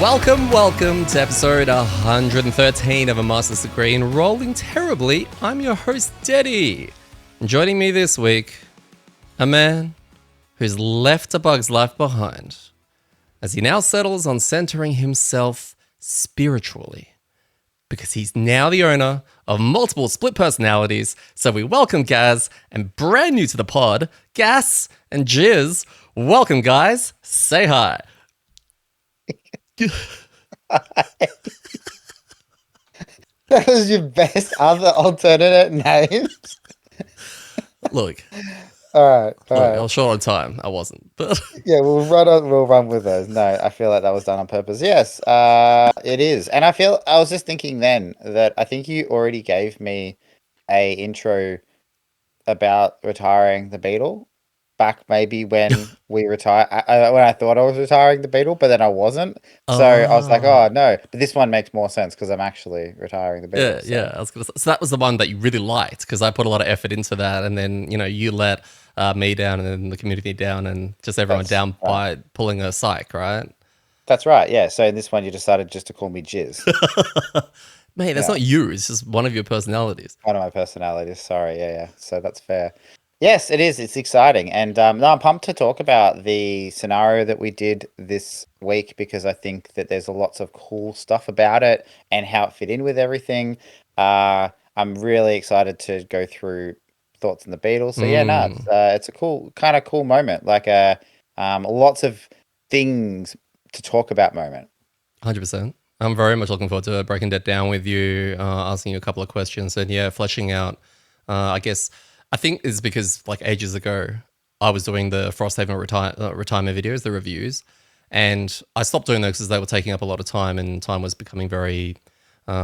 Welcome to episode 113 of A Master's Degree in Rolling Terribly. I'm your host, Deddy. And joining me this week, a man who's left a bug's life behind as he now settles on centering himself spiritually because he's now the owner of multiple split personalities. So we welcome Gaz, and brand new to the pod, Gas and Jizz. Welcome, guys. Say hi. That was your best other alternate names. Look, All right. I was short on time. I wasn't, but Yeah, we'll run with those. No, I feel like that was done on purpose. Yes, it is. And I was just thinking then that I think you already gave me a intro about retiring the Beetle back maybe when we retire when I thought I was retiring the Beetle, but then I wasn't. So I was like, oh no, but this one makes more sense because I'm actually retiring the Beetle. yeah. I was gonna say, so that was the one that you really liked because I put a lot of effort into that, and then you let me down, and then the community down, and just everyone down by pulling a psych, right? That's right. Yeah. So in this one, you decided just to call me Jizz. Mate, that's not you. It's just one of your personalities. One of my personalities. Sorry. Yeah. So that's fair. Yes, it is. It's exciting. And no, I'm pumped to talk about the scenario that we did this week because I think that there's lots of cool stuff about it and how it fit in with everything. I'm really excited to go through thoughts on the Beatles. So yeah, no, it's a cool moment. Like lots of things to talk about moment. 100%. I'm very much looking forward to breaking that down with you, asking you a couple of questions, and fleshing out, I think it's because like ages ago, I was doing the Frosthaven retirement videos, the reviews, and I stopped doing those because they were taking up a lot of time, and time was becoming very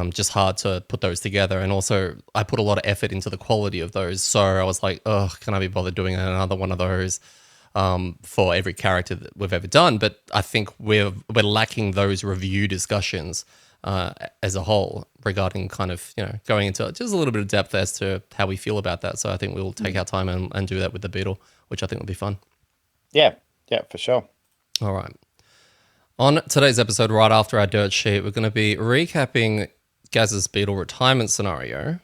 just hard to put those together. And also, I put a lot of effort into the quality of those, so I was like, oh, can I be bothered doing another one of those for every character that we've ever done? But I think we're lacking those review discussions as a whole regarding kind of, going into just a little bit of depth as to how we feel about that. So I think we'll take our time and do that with the Beetle, which I think will be fun. Yeah, for sure. All right. On today's episode, right after our dirt sheet, we're going to be recapping Gaz's Beetle retirement scenario,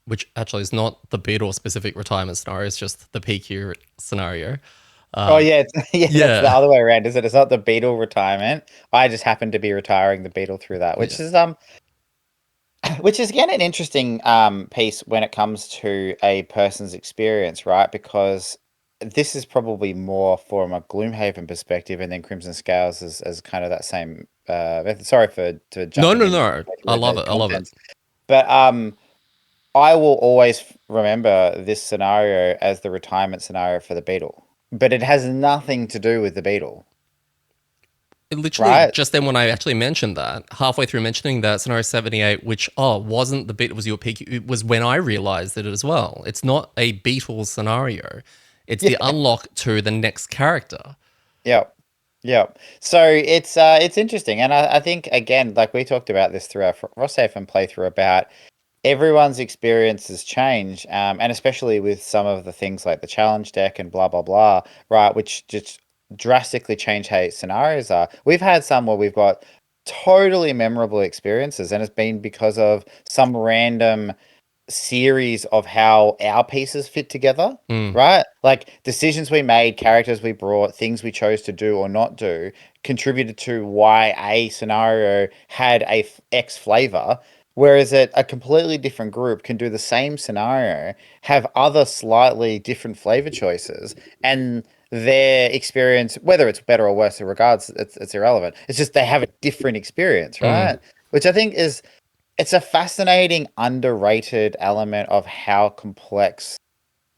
which actually is not the Beetle specific retirement scenario. It's just the PQ scenario. It's the other way around, is it? It's not the Beetle retirement. I just happen to be retiring the Beetle through that, which is again an interesting piece when it comes to a person's experience, right? Because this is probably more from a Gloomhaven perspective, and then Crimson Scales as kind of that same. Sorry to jump. No. I love it. But I will always remember this scenario as the retirement scenario for the Beetle. But it has nothing to do with the Beetle. It literally, just then when I actually mentioned that, halfway through mentioning that, scenario 78, which, wasn't the Beetle, was your peak, it was when I realized it as well. It's not a Beetle scenario. It's the unlock to the next character. Yep. So it's interesting. And I think, again, like we talked about this through our Frosthaven playthrough about everyone's experiences change, and especially with some of the things like the challenge deck and blah, blah, blah, right, which just drastically change how scenarios are. We've had some where we've got totally memorable experiences, and it's been because of some random series of how our pieces fit together, right? Like decisions we made, characters we brought, things we chose to do or not do contributed to why a scenario had a X flavor. Whereas a completely different group can do the same scenario, have other slightly different flavor choices, and their experience, whether it's better or worse in regards, it's irrelevant. It's just they have a different experience, right? Which I think it's a fascinating, underrated element of how complex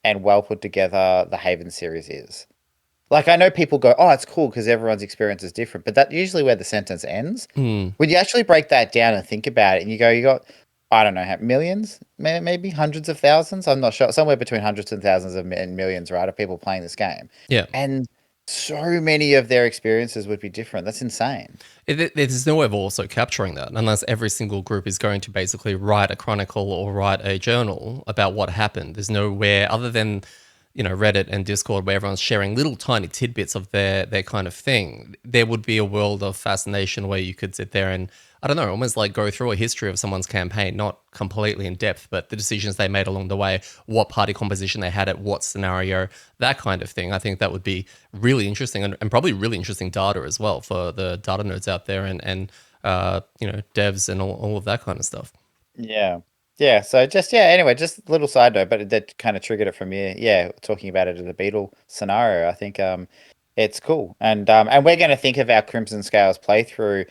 and well put together the Haven series is. Like, I know people go, oh, it's cool because everyone's experience is different, but that's usually where the sentence ends. When you actually break that down and think about it, and you got, I don't know, how millions, maybe hundreds of thousands, I'm not sure, somewhere between hundreds and thousands and millions, right, of people playing this game. Yeah. And so many of their experiences would be different. That's insane. There's no way of also capturing that unless every single group is going to basically write a chronicle or write a journal about what happened. There's nowhere other than Reddit and Discord where everyone's sharing little tiny tidbits of their kind of thing, there would be a world of fascination where you could sit there and, I don't know, almost like go through a history of someone's campaign, not completely in depth, but the decisions they made along the way, what party composition they had at what scenario, that kind of thing. I think that would be really interesting, and probably really interesting data as well for the data nerds out there, and devs and all of that kind of stuff. Yeah. Yeah. So just yeah. Anyway, just a little side note, but that kind of triggered it from you. Yeah, talking about it as a Beetle scenario, I think it's cool, and we're going to think of our Crimson Scales playthrough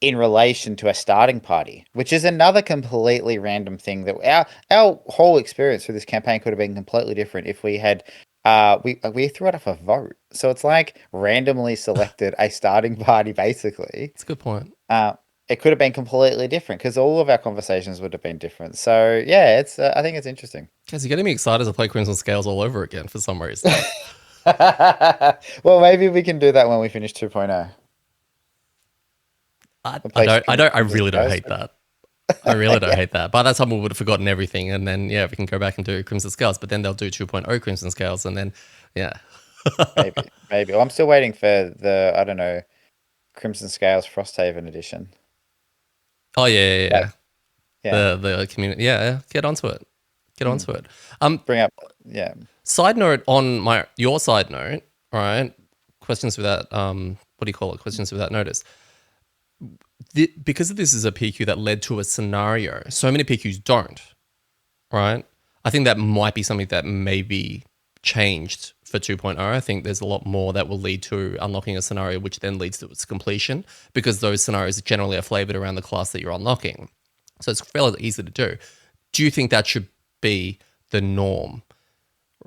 in relation to a starting party, which is another completely random thing that our whole experience through this campaign could have been completely different if we had we threw it off a vote. So it's like randomly selected a starting party basically. It's a good point. Uh it could have been completely different because all of our conversations would have been different. So yeah, it's I think it's interesting. Guys, you're getting me excited to play Crimson Scales all over again for some reason. Well, maybe we can do that when we finish 2.0. I, We'll I play don't, I don't, I Crimson really don't Scales. hate that. I really don't Yeah. hate that. By that time, we would have forgotten everything, and then yeah, we can go back and do Crimson Scales. But then they'll do 2.0 Crimson Scales, and then yeah. Maybe. Well, I'm still waiting for the, I don't know, Crimson Scales Frosthaven edition. Oh yeah, yeah, That, yeah. yeah. The community, yeah, yeah. Get onto it. Get Hmm. onto it. Um, Bring up, yeah. Side note on your side note. All right, questions without what do you call it? Questions without notice. Because this is a PQ that led to a scenario, so many PQs don't. Right? I think that might be something that may be changed for 2.0. I think there's a lot more that will lead to unlocking a scenario, which then leads to its completion, because those scenarios generally are flavored around the class that you're unlocking. So it's fairly easy to do. Do you think that should be the norm,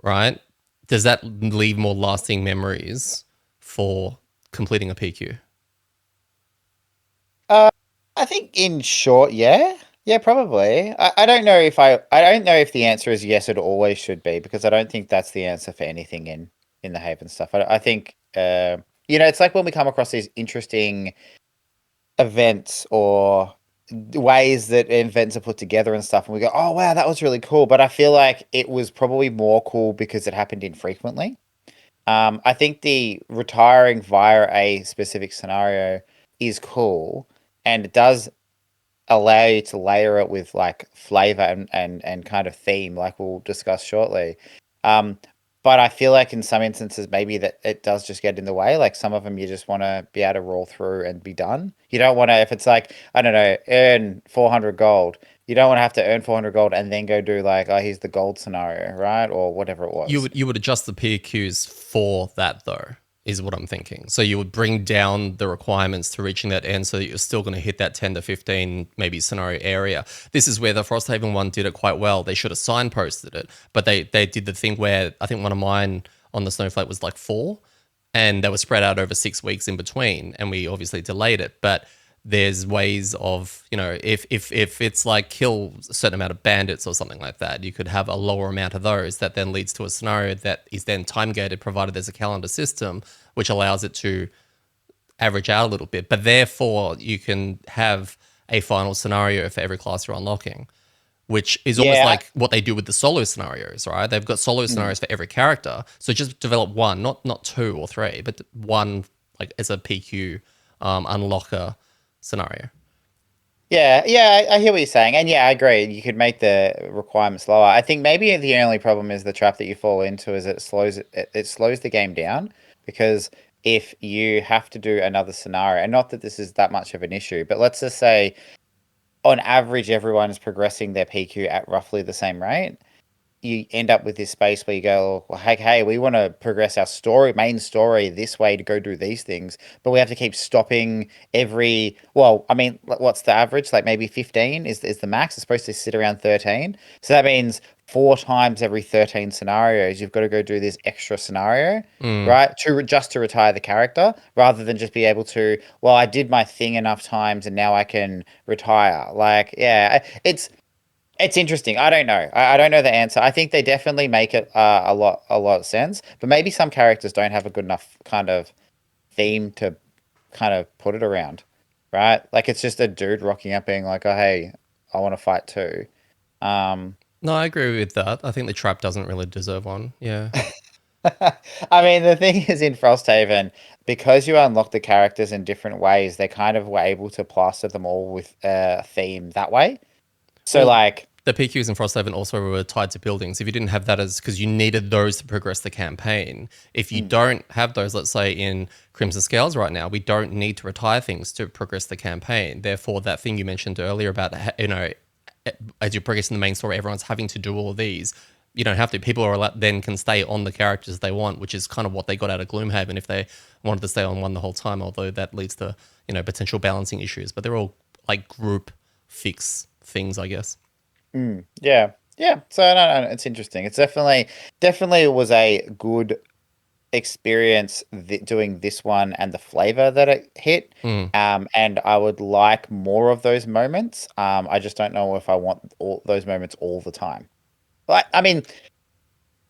right? Does that leave more lasting memories for completing a PQ? Uh, I think in short, yeah. Yeah, probably. I don't know if I don't know if the answer is yes, it always should be, because I don't think that's the answer for anything in the Haven stuff. I think it's like when we come across these interesting events or ways that events are put together and stuff, and we go, oh wow, that was really cool. But I feel like it was probably more cool because it happened infrequently. I think the retiring via a specific scenario is cool, and it does allow you to layer it with like flavor and kind of theme, like we'll discuss shortly. Um, but I feel like in some instances, maybe that it does just get in the way. Like some of them, you just want to be able to roll through and be done. You don't want to, if it's like, I don't know, earn 400 gold, you don't want to have to earn 400 gold and then go do like, oh, here's the gold scenario, right? Or whatever it you was. would you would adjust the PQs for that though, is what I'm thinking. So you would bring down the requirements to reaching that end so that you're still going to hit that 10 to 15 maybe scenario area. This is where the Frosthaven one did it quite well. They should have signposted it, but they did the thing where I think one of mine on the Snowflake was like 4, and they were spread out over 6 weeks in between, and we obviously delayed it. But there's ways of, if it's like kill a certain amount of bandits or something like that, you could have a lower amount of those that then leads to a scenario that is then time gated, provided there's a calendar system which allows it to average out a little bit. But therefore you can have a final scenario for every class you're unlocking, which is almost Yeah. like what they do with the solo scenarios, right? They've got solo Mm. scenarios for every character. So just develop one, not 2 or 3, but one, like as a PQ unlocker scenario. Yeah, I hear what you're saying, and yeah, I agree. You could make the requirements lower. I think maybe the only problem is the trap that you fall into is it slows the game down, because if you have to do another scenario, and not that this is that much of an issue, but let's just say on average everyone is progressing their PQ at roughly the same rate, you end up with this space where you go, well, hey, we want to progress our main story this way to go do these things, but we have to keep stopping every. Well, I mean, what's the average? Like maybe 15 is the max. It's supposed to sit around 13, so that means 4 times every 13 scenarios you've got to go do this extra scenario, Mm. right? Just to retire the character, rather than just be able to. Well, I did my thing enough times, and now I can retire. Like, yeah, it's interesting. I don't know. I don't know the answer. I think they definitely make it a lot of sense, but maybe some characters don't have a good enough kind of theme to kind of put it around, right? Like it's just a dude rocking up being like, "Oh, hey, I want to fight too." No, I agree with that. I think the trap doesn't really deserve one. Yeah. I mean, the thing is in Frosthaven, because you unlock the characters in different ways, they kind of were able to plaster them all with a theme that way. So, Well, like, the PQs in Frosthaven also were tied to buildings. If you didn't have that as because you needed those to progress the campaign. If you mm, don't have those, let's say in Crimson Scales right now, we don't need to retire things to progress the campaign. Therefore, that thing you mentioned earlier about as you progress in the main story, everyone's having to do all of these. You don't have to. People are allowed, then can stay on the characters they want, which is kind of what they got out of Gloomhaven if they wanted to stay on one the whole time. Although that leads to potential balancing issues, but they're all like group fix things, I guess. yeah, yeah. So, no, no, it's interesting. It's definitely was a good experience doing this one and the flavor that it hit. Mm. And I would like more of those moments. I just don't know if I want all those moments all the time. Like, I mean,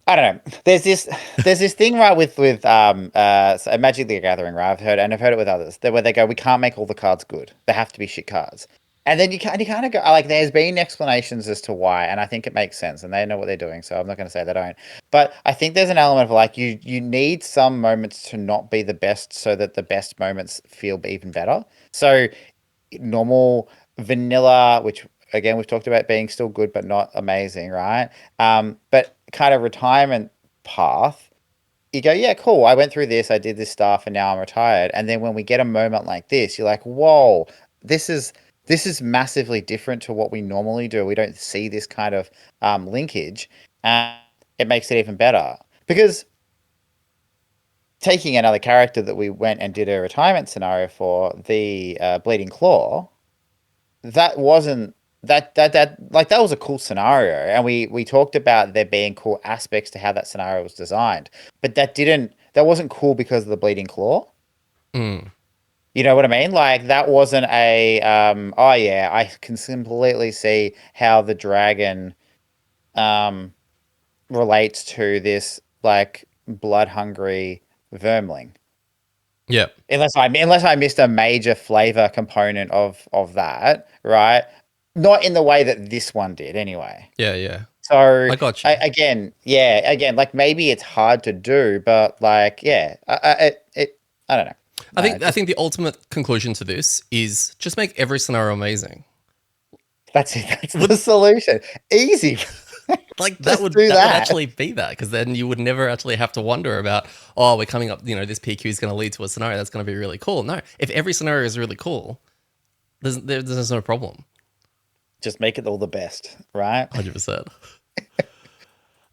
I don't know. There's this thing right with Magic the Gathering, right? I've heard it with others where they go, we can't make all the cards good. They have to be shit cards. And then you kind of go like, there's been explanations as to why, and I think it makes sense, and they know what they're doing. So I'm not going to say they don't, but I think there's an element of like you need some moments to not be the best, so that the best moments feel even better. So normal vanilla, which again we've talked about being still good but not amazing, right? But kind of retirement path, you go, yeah, cool. I went through this, I did this stuff, and now I'm retired. And then when we get a moment like this, you're like, whoa, this is this is massively different to what we normally do. We don't see this kind of linkage, and it makes it even better because taking another character that we went and did a retirement scenario for, the Bleeding Claw, that wasn't that was a cool scenario, and we talked about there being cool aspects to how that scenario was designed, but that wasn't cool because of the Bleeding Claw. Mm. You know what I mean? Like that wasn't a oh yeah, I can completely see how the dragon um relates to this like blood hungry vermling. Yeah. Unless I missed a major flavor component of that, right? Not in the way that this one did, anyway. Yeah. Yeah. So I got you. again, like maybe it's hard to do, but like, yeah, I don't know. I No, think I just think the ultimate conclusion to this is just make every scenario amazing. that's it. That's the Would solution. Easy. like that Just would do that would that. actually be that because then you would never actually have to wonder about we're coming up this PQ is going to lead to a scenario that's going to be really cool. No, if every scenario is really cool, there's no problem. Just make it all the best, right? 100%.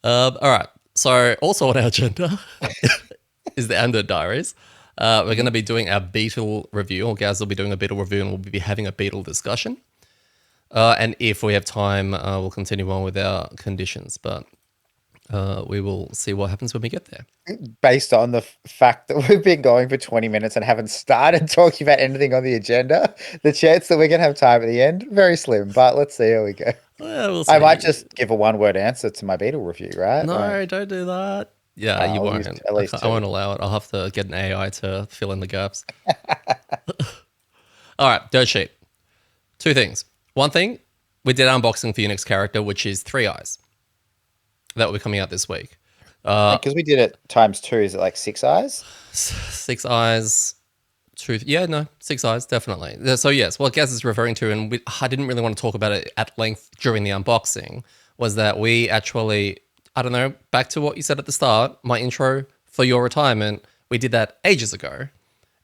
All right. So also on our agenda is the amDirt Diaries. We're going to be doing our Beetle review, or Gaz will be doing a Beetle review, and we'll be having a Beetle discussion. And if we have time, we'll continue on with our conditions, but we will see what happens when we get there. Based on the fact that we've been going for 20 minutes and haven't started talking about anything on the agenda, the chance that we're going to have time at the end, very slim, but let's see how we go. We'll I might see. just give a one-word answer to my Beetle review, right? Like, No, don't do that. Yeah, you I'll won't. use at least I two. won't allow it. I'll have to get an AI to fill in the gaps. All right, dirt sheet. Two things. One thing, we did unboxing for your next character, which is Three Eyes. That will be coming out this week. Because we did it times two, is it like six eyes? Six Eyes. Truth. Yeah, no, Six Eyes, definitely. So, yes, what Gaz is referring to, and I didn't really want to talk about it at length during the unboxing, was that we actually, I don't know, back to what you said at the start, my intro for your retirement, we did that ages ago.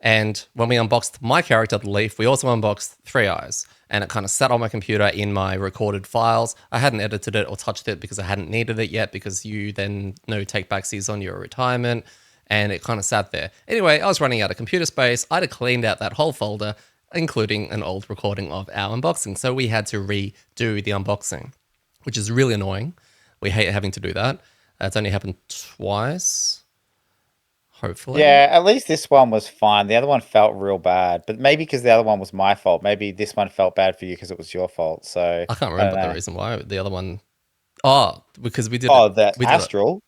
And when we unboxed my character, the Leaf, we also unboxed Three Eyes. And it kind of sat on my computer in my recorded files. I hadn't edited it or touched it because I hadn't needed it yet because you then take backsies on your retirement. And it kind of sat there. Anyway, I was running out of computer space. I'd have cleaned out that whole folder, including an old recording of our unboxing. So we had to redo the unboxing, which is really annoying. We hate having to do that. It's only happened twice, hopefully. Yeah, at least this one was fine. The other one felt real bad, but maybe because the other one was my fault. Maybe this one felt bad for you because it was your fault. So I can't I don't remember the know. reason why. The other one, oh, because we did it. Oh, the We did it. Astral.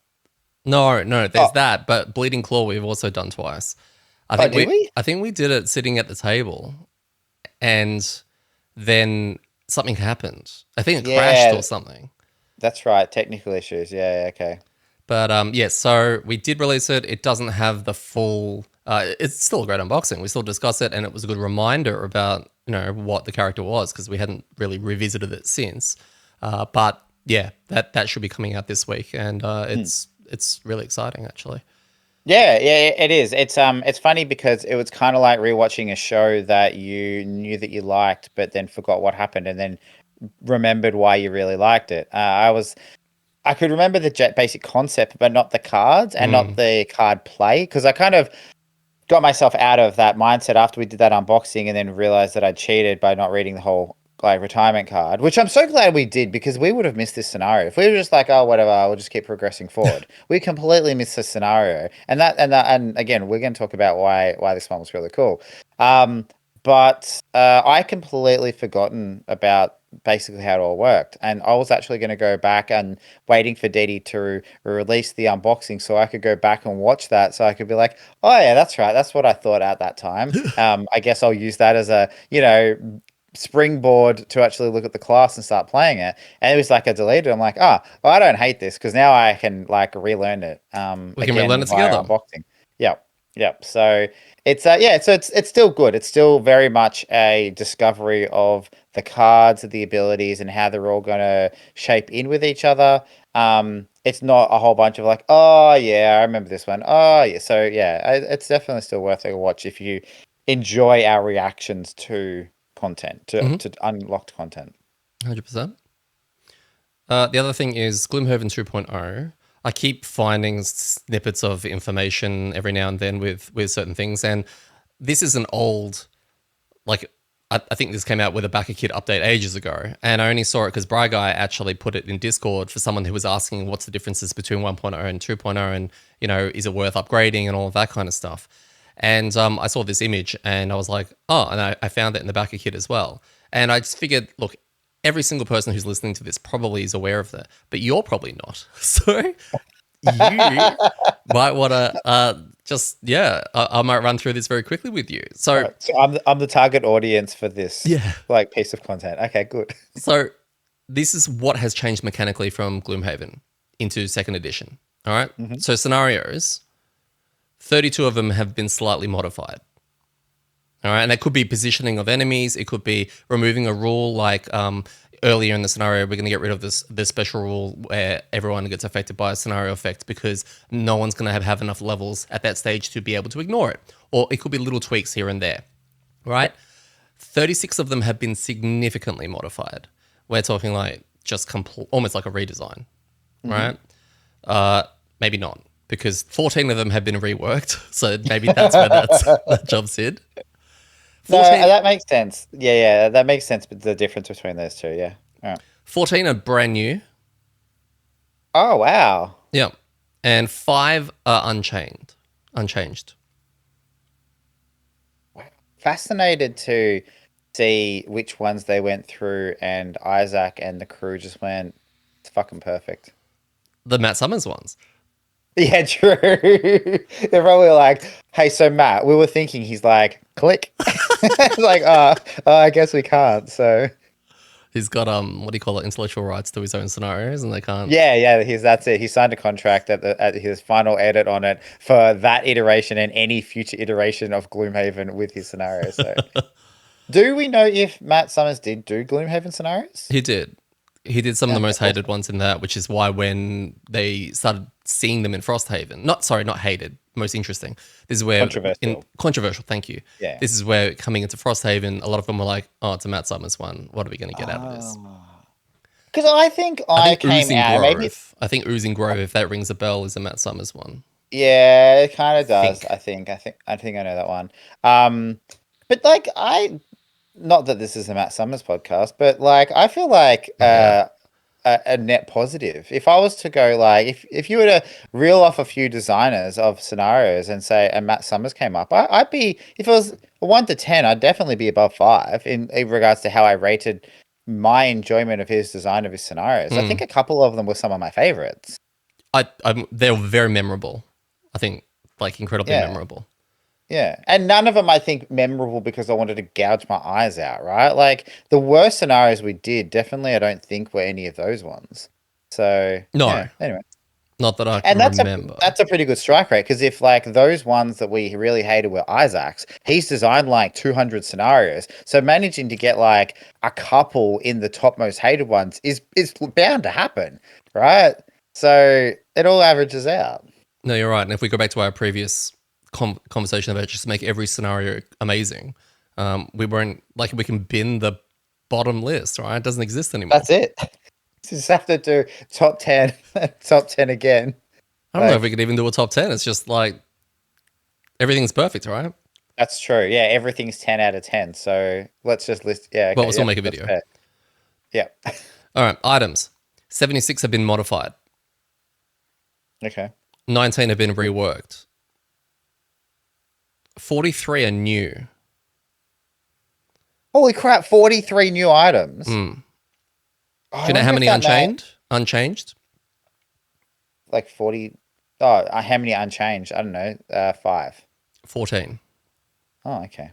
No, Oh, there's that. But Bleeding Claw, we've also done twice. I oh, think did we, we? I think we did it sitting at the table, and then something happened. I think it crashed or Yeah, something. That's right. Technical issues. Yeah, yeah, okay. But yeah, so we did release it. It doesn't have the full. It's still a great unboxing. We still discuss it, and it was a good reminder about what the character was because we hadn't really revisited it since. But yeah, that should be coming out this week, and Hmm. it's really exciting actually. Yeah, yeah, it is. It's funny because it was kind of like rewatching a show that you knew that you liked, but then forgot what happened, and then remembered why you really liked it. I could remember the jet basic concept, but not the cards and not Mm. the card play because I kind of got myself out of that mindset after we did that unboxing and then realized that I'd cheated by not reading the whole like retirement card, which I'm so glad we did because we would have missed this scenario. If we were just like, oh, whatever, we'll just keep progressing forward. We completely missed this scenario. And again, we're going to talk about why this one was really cool. Um, but I completely forgotten about basically how it all worked. And I was actually going to go back and waiting for Didi to release the unboxing so I could go back and watch that so I could be like, oh yeah, that's right. That's what I thought at that time. I guess I'll use that as a, springboard to actually look at the class and start playing it. And it was like I deleted. I'm like, well, I don't hate this because now I can like relearn it We can relearn again it via together. unboxing. Yep. Yep. So it's yeah, so it's still good. It's still very much a discovery of the cards, the abilities, and how they're all gonna shape in with each other. It's not a whole bunch of like, oh yeah, I remember this one. Oh yeah, so yeah, it's definitely still worth a watch if you enjoy our reactions to content, Mm-hmm. to unlocked content. 100%. The other thing is Gloomhaven 2.0. I keep finding snippets of information every now and then with certain things, and this is an old like I think this came out with a backer kit update ages ago, and I only saw it because Bry Guy actually put it in Discord for someone who was asking what's the differences between 1.0 and 2.0, and is it worth upgrading and all of that kind of stuff. And I saw this image and I was like, oh, and I found it in the backer kit as well. And I just figured, look, every single person who's listening to this probably is aware of that, but you're probably not. So you might want to just I might run through this very quickly with you. So Right. So I'm the target audience for this yeah, like piece of content. Okay, good. so this is what has changed mechanically from Gloomhaven into second edition. All right. Hmm. So scenarios, 32 of them have been slightly modified. All right. And that could be positioning of enemies. It could be removing a rule like earlier in the scenario, we're going to get rid of this special rule where everyone gets affected by a scenario effect because no one's going to have enough levels at that stage to be able to ignore it. Or it could be little tweaks here and there. Right. 36 of them have been significantly modified. We're talking like just almost like a redesign, Hmm. right? Maybe not, because 14 of them have been reworked. So maybe that's where that jumps in. No, 14, that makes sense. Yeah, yeah, that makes sense. But the difference between those two, yeah. All right. 14 are brand new. Oh wow. Yeah. And 5 are unchanged. Fascinated to see which ones they went through, and Isaac and the crew just went, it's fucking perfect. The Matt Summers ones. Yeah, true. They're probably like, hey, so Matt, we were thinking, he's like, click. It's like, I guess we can't. So He's got what do you call it, intellectual rights to his own scenarios, and they can't. yeah, yeah, that's it. He signed a contract at his final edit on it for that iteration and any future iteration of Gloomhaven with his scenario. So do we know if Matt Summers did do Gloomhaven scenarios? He did. He did some of the Okay, most hated awesome. ones in that, which is why when they started seeing them in Frosthaven, not hated, most interesting. This is where in Controversial. controversial. Thank you. Yeah. This is where coming into Frosthaven, a lot of them were like, "Oh, it's a Matt Summers one. What are we going to get out of this?" Oh. Because I think I I think came Oozing out, and maybe, Grove. I think Oozing Grove, if that rings a bell, is a Matt Summers one. yeah, it kind I of does. think. I think I know that one. Um, but like not that this is a Matt Summers podcast, but like I feel like Not yet. a net positive. If I was to go like, if you were to reel off a few designers of scenarios and say, and Matt Summers came up, I'd be, if it was a 1 to 10, I'd definitely be above 5 in regards to how I rated my enjoyment of his design of his scenarios. I think Mm. a couple of them were some of my favorites. They're very memorable. I think like incredibly Yeah. memorable. Yeah. And none of them I think memorable because I wanted to gouge my eyes out, right? Like the worst scenarios we did, definitely I don't think were any of those ones. So No, yeah. Anyway. not that I can And remember. that's a pretty good strike rate because if like those ones that we really hated were Isaac's, he's designed like 200 scenarios. So managing to get like a couple in the top most hated ones is bound to happen, right? So it all averages out. No, you're right. And if we go back to our previous conversation about just make every scenario amazing, we weren't like we can bin the bottom list, right? It doesn't exist anymore. That's it. Just have to do top 10, top 10 again. I don't know if we Like could even do a top 10. It's just like everything's perfect, right? that's true. Yeah, everything's 10 out of 10. So let's just list. Yeah, But okay. we'll still Yep, make a that's video. fair. Yeah. All right, items 76 have been modified, Okay. 19 have been reworked, 43 are new. Holy crap, 43 new items. Mm. Oh, Do I you know how wonder if many that may unchanged? like 40. Oh, how many unchanged? I don't know. 5. 14. Oh, okay.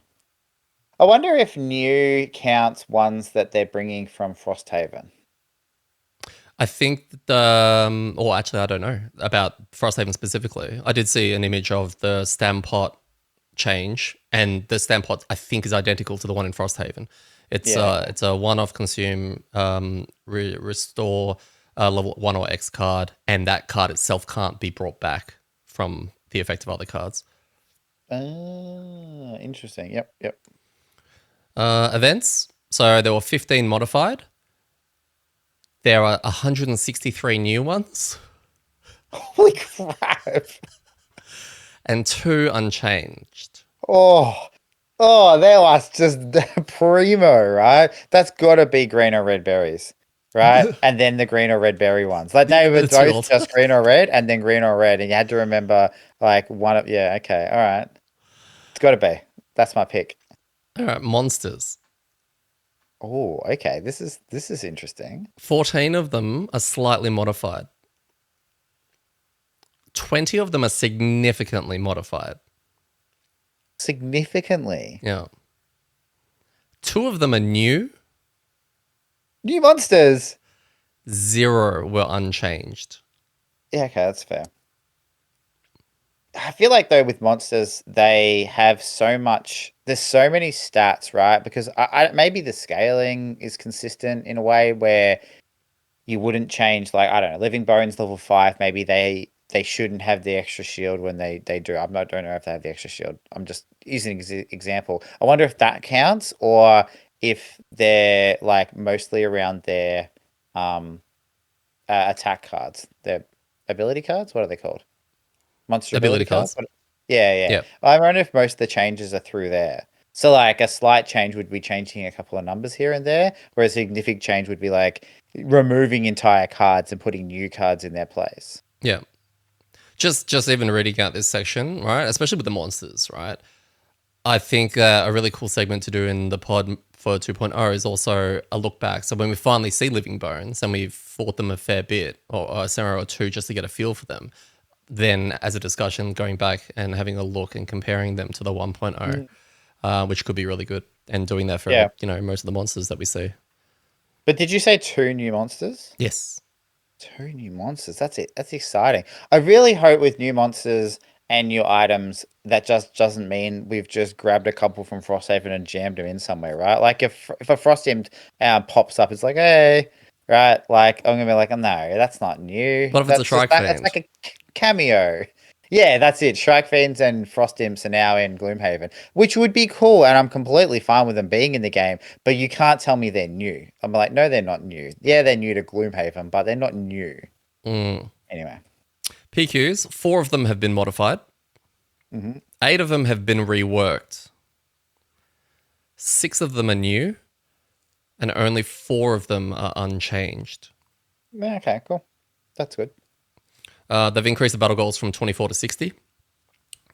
I wonder if new counts ones that they're bringing from Frosthaven. I think that, or actually, I don't know about Frosthaven specifically. I did see an image of the Stampot change, and the Stampot I think is identical to the one in Frosthaven. Yeah, okay. It's a one-off consume, restore level 1 or X card, and that card itself can't be brought back from the effect of other cards. Interesting. Yep, yep. Events. So there were 15 modified. There are 163 new ones Holy crap. and 2 unchanged. Oh, that was just primo, right? That's got to be green or red berries, right? And then the green or red berry ones. Like they were They're too both old. just green or red and then green or red. And you had to remember like one of, yeah, okay, all right. It's got to be. That's my pick. All right, monsters. Oh, okay. This is interesting. 14 of them are slightly modified. 20 of them are significantly modified. Significantly. Yeah. 2 of them are new. New monsters. 0 were unchanged. Yeah, okay, that's fair. I feel like though with monsters, they have so much. There's so many stats, right? Because maybe the scaling is consistent in a way where you wouldn't change. Like I don't know, Living Bones level 5. Maybe they shouldn't have the extra shield when they do. Don't know if they have the extra shield. I'm just using an example. I wonder if that counts or if they're like mostly around their um attack cards, their ability cards. What are they called? Monster Ability ability cards? cards. Yeah, yeah. Yeah. I wonder if most of the changes are through there. So like a slight change would be changing a couple of numbers here and there, whereas a significant change would be like removing entire cards and putting new cards in their place. Yeah. Just even reading out this section, right? Especially with the monsters, right? I think a really cool segment to do in the pod for 2.0 is also a look back. So when we finally see Living Bones and we've fought them a fair bit or a scenario or two just to get a feel for them, then as a discussion going back and having a look and comparing them to the 1.0, which could be really good, and doing that for Yeah. most of the monsters that we see. But did you say 2 new monsters? Yes. 2 new monsters. That's it. That's exciting. I really hope with new monsters and new items that just doesn't mean we've just grabbed a couple from Frosthaven and jammed them in somewhere, right? Like if a Frost Imp pops up, it's like, hey, right? Like I'm gonna be like, oh, no, that's not new. What if it's a Shrike That's Fiend? like a cameo. Yeah, that's it. Shrike Fiends and Frost Imps are now in Gloomhaven, which would be cool, and I'm completely fine with them being in the game. But you can't tell me they're new. I'm like, no, they're not new. Yeah, they're new to Gloomhaven, but they're not new. Anyway. PQs, 4 of them have been modified. 8 of them have been reworked. 6 of them are new, and only 4 of them are unchanged. Yeah, okay, cool. That's good. They've increased the battle goals from 24 to 60,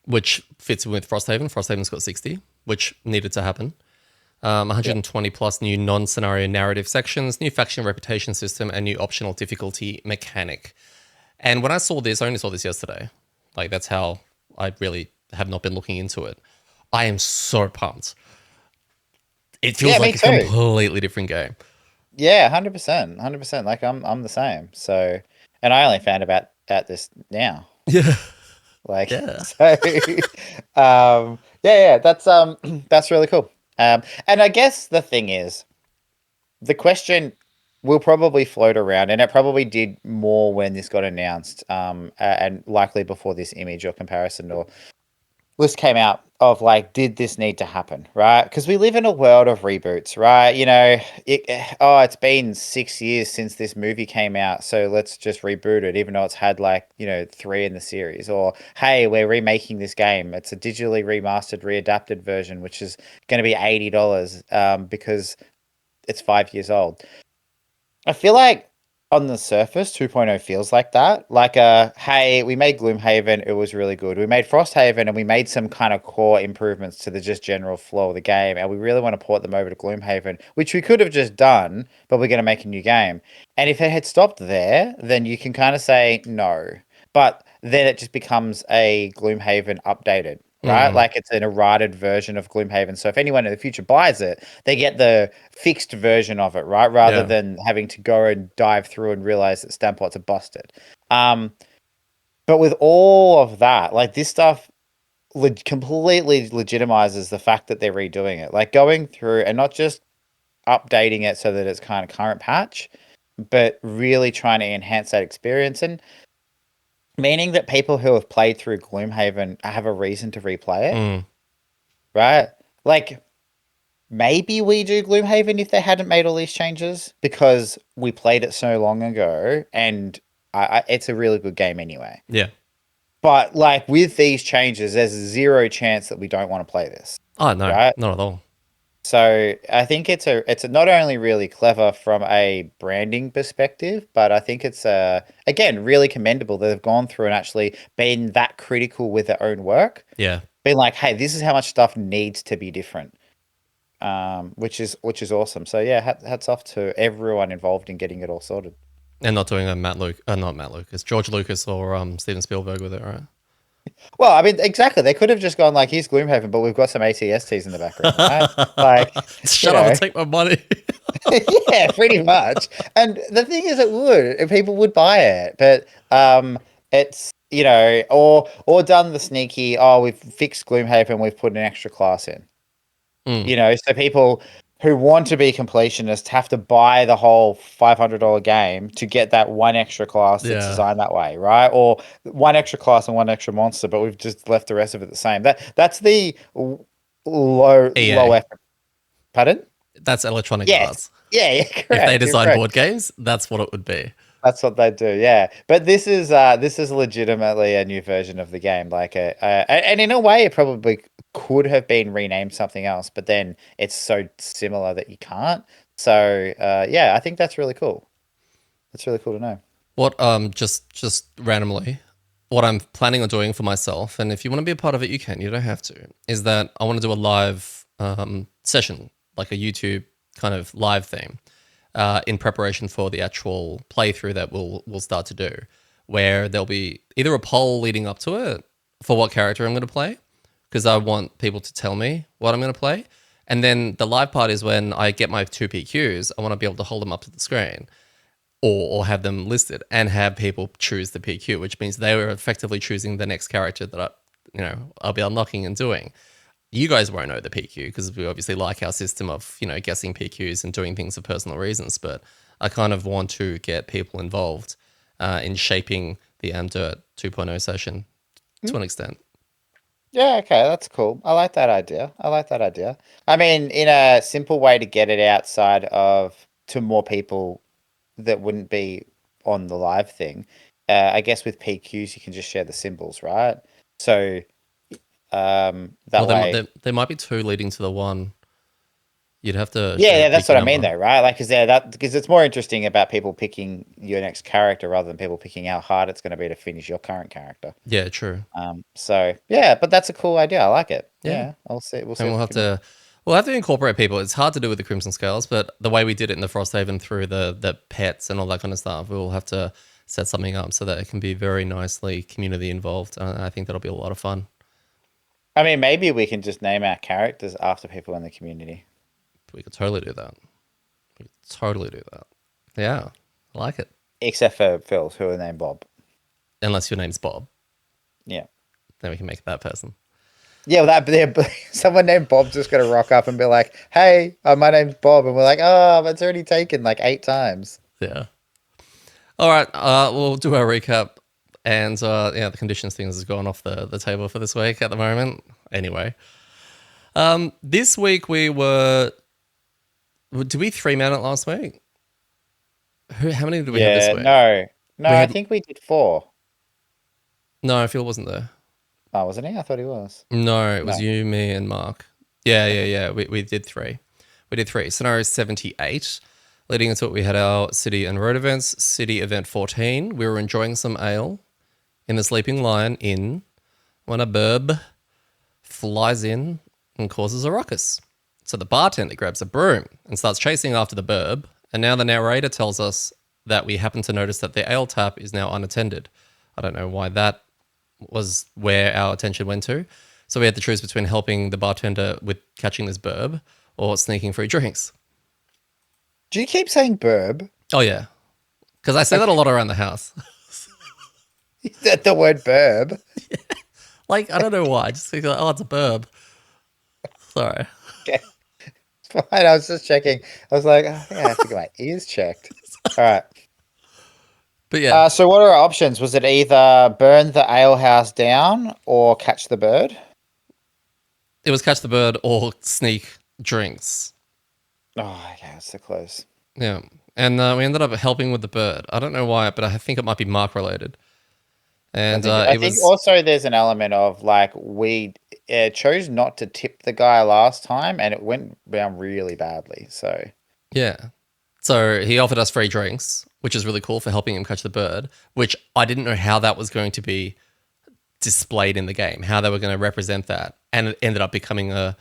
which fits with Frosthaven. Frosthaven's got 60, which needed to happen. 120 plus new non-scenario narrative sections, new faction reputation system, and new optional difficulty mechanic. And when I saw this, I only saw this yesterday. Like, that's how I really have not been looking into it. I am so pumped. It feels Yeah, me like a too. completely different game. Yeah, 100%, 100%. Like I'm the same. So, and I only found about this now. Yeah. Like Yeah. so, yeah, that's really cool. And I guess the thing is, the question will probably float around, and it probably did more when this got announced, and likely before this image or comparison or list came out of like, did this need to happen, right? Because we live in a world of reboots, right? It's been 6 years since this movie came out, so let's just reboot it, even though it's had like, three in the series. Or, hey, we're remaking this game. It's a digitally remastered, readapted version, which is going to be $80 because it's 5 years old. I feel like on the surface, 2.0 feels like that. Like, hey, we made Gloomhaven, it was really good. We made Frosthaven, and we made some kind of core improvements to the just general flow of the game, and we really want to port them over to Gloomhaven, which we could have just done, but we're going to make a new game. And if it had stopped there, then you can kind of say no. But then it just becomes a Gloomhaven updated, right? Mm. Like it's an errated version of Gloomhaven. So if anyone in the future buys it, they get the fixed version of it, right? Rather Yeah. than having to go and dive through and realize that stamp plots are busted. Um, but with all of that, like this stuff completely legitimizes the fact that they're redoing it. Like going through and not just updating it so that it's kind of current patch, but really trying to enhance that experience and meaning that people who have played through Gloomhaven have a reason to replay it, Mm. right? Like maybe we do Gloomhaven if they hadn't made all these changes because we played it so long ago and it's a really good game anyway. Yeah. But like with these changes, there's zero chance that we don't want to play this, Oh no, right? not at all. So I think it's not only really clever from a branding perspective, but I think it's again really commendable that they've gone through and actually been that critical with their own work. Yeah. Been like, hey, this is how much stuff needs to be different, which is awesome. So yeah, hats off to everyone involved in getting it all sorted. And not doing a not Matt Lucas, George Lucas or Steven Spielberg with it, right? Well, I mean, exactly. They could have just gone like, here's Gloomhaven, but we've got some ATSTs in the background, right? Like, you Shut up and know, take my money. yeah, pretty much. And the thing is, it would, and people would buy it, but it's or done the sneaky. Oh, we've fixed Gloomhaven, we've put an extra class in. Mm. So people who want to be completionists have to buy the whole $500 game to get that one extra class that's Yeah. designed that way, right? Or one extra class and one extra monster, but we've just left the rest of it the same. That's the low EA. effort. Pardon? That's Electronic Yes. Arts. Yeah, If they correct. You're design correct. board games, that's what it would be. That's what they do, yeah. But this is legitimately a new version of the game, like and in a way, it probably could have been renamed something else, but then it's so similar that you can't. So yeah, I think that's really cool. That's really cool to know. What just randomly, what I'm planning on doing for myself, and if you want to be a part of it, you can. You don't have to. Is that I want to do a live session, like a YouTube kind of live thing, in preparation for the actual playthrough that we'll start to do, where there'll be either a poll leading up to it for what character I'm going to play, because I want people to tell me what I'm going to play, and then the live part is when I get my two PQs. I want to be able to hold them up to the screen or have them listed and have people choose the PQ, which means they were effectively choosing the next character that I'll be unlocking and doing. You guys won't know the PQ because we obviously like our system of guessing PQs and doing things for personal reasons. But I kind of want to get people involved in shaping the amDirt 2.0 session to an extent. Yeah, okay, that's cool. I like that idea. I like that idea. I mean, in a simple way to get it outside of to more people that wouldn't be on the live thing. I guess with PQs you can just share the symbols, right? So Well, that way, there might be two leading to the one. You'd have to yeah, share a yeah, that's PQ what I mean number. though, right? Like, because it's more interesting about people picking your next character rather than people picking how hard it's going to be to finish your current character. Yeah, true. So yeah, but that's a cool idea. I like it. Yeah. Yeah, I'll see. We'll see And if we can. we'll have to incorporate people. It's hard to do with the Crimson Scales, but the way we did it in the Frosthaven through the pets and all that kind of stuff, we'll have to set something up so that it can be very nicely community involved. I think that'll be a lot of fun. I mean, maybe we can just name our characters after people in the community. We could totally do that. Totally do that. Yeah, I like it. Except for Phil's, who are named Bob. Unless your name's Bob, Yeah. then we can make it that person. Yeah, well, someone named Bob's just gonna rock up and be like, "Hey, my name's Bob," and we're like, "Oh, but it's already taken like 8 times." Yeah. All right. We'll do our recap, and yeah, the conditions things has gone off the table for this week at the moment. Anyway, this week did we 3-man it last week? How many did we have this Yeah, week? no, We I had think we did 4. no. Phil wasn't there. Oh, wasn't he? I thought he was. No, it No. was you, me, and Mark. Yeah, yeah, Okay. yeah. We did 3. We did 3. Scenario 78. Leading into it, we had our city and road events. City event 14. We were enjoying some ale in the Sleeping Lion Inn when a burb flies in and causes a ruckus. So the bartender grabs a broom and starts chasing after the burb. And now the narrator tells us that we happen to notice that the ale tap is now unattended. I don't know why that was where our attention went to. So we had to choose between helping the bartender with catching this burb or sneaking free drinks. Do you keep saying burb? Oh, yeah. Because I say that a lot around the house. Is that the word burb? Like, I don't know why. I just think, like, oh, it's a burb. Sorry. Okay. It's fine. I was just checking. I was like, oh, yeah, I have to get my ears checked. All right. But yeah, So what are our options? Was it either burn the ale house down or catch the bird? it was catch the bird or sneak drinks. Oh, okay, it's so close. Yeah. And we ended up helping with the bird. I don't know why, but I think it might be Mark related. And I it think was, also there's an element of like we chose not to tip the guy last time, and it went down really badly. So yeah. So he offered us free drinks, which is really cool for helping him catch the bird, which I didn't know how that was going to be displayed in the game, how they were going to represent that. And it ended up becoming a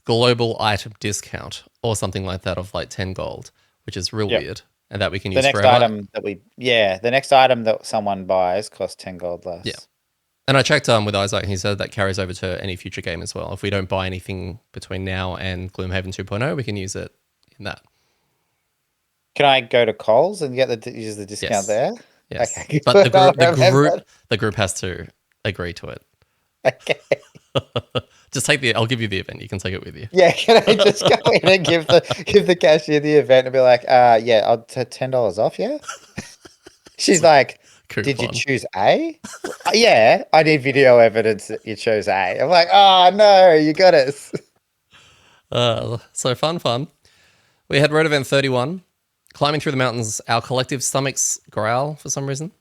global item discount or something like that of like 10 gold, which is real yep. weird and that we can The use next forever. item the next item that someone buys costs 10 gold Yeah. less. And I checked with Isaac and he said that carries over to any future game as well. If we don't buy anything between now and Gloomhaven 2.0, we can use it in that. Can I go to Coles and use the discount Yes. there? Yes. Okay, But good. I'll remember. the group has to agree to it. Okay. Just I'll give you the event. You can take it with you. Yeah, can I just go in and give the cashier the event and be like, yeah, I'll take $10 off, yeah? She's like, did you Coupon. choose A? Yeah, I need video evidence that you chose A. I'm like, oh no, you got us. So fun. We had road event 31. Climbing through the mountains, our collective stomachs growl for some reason.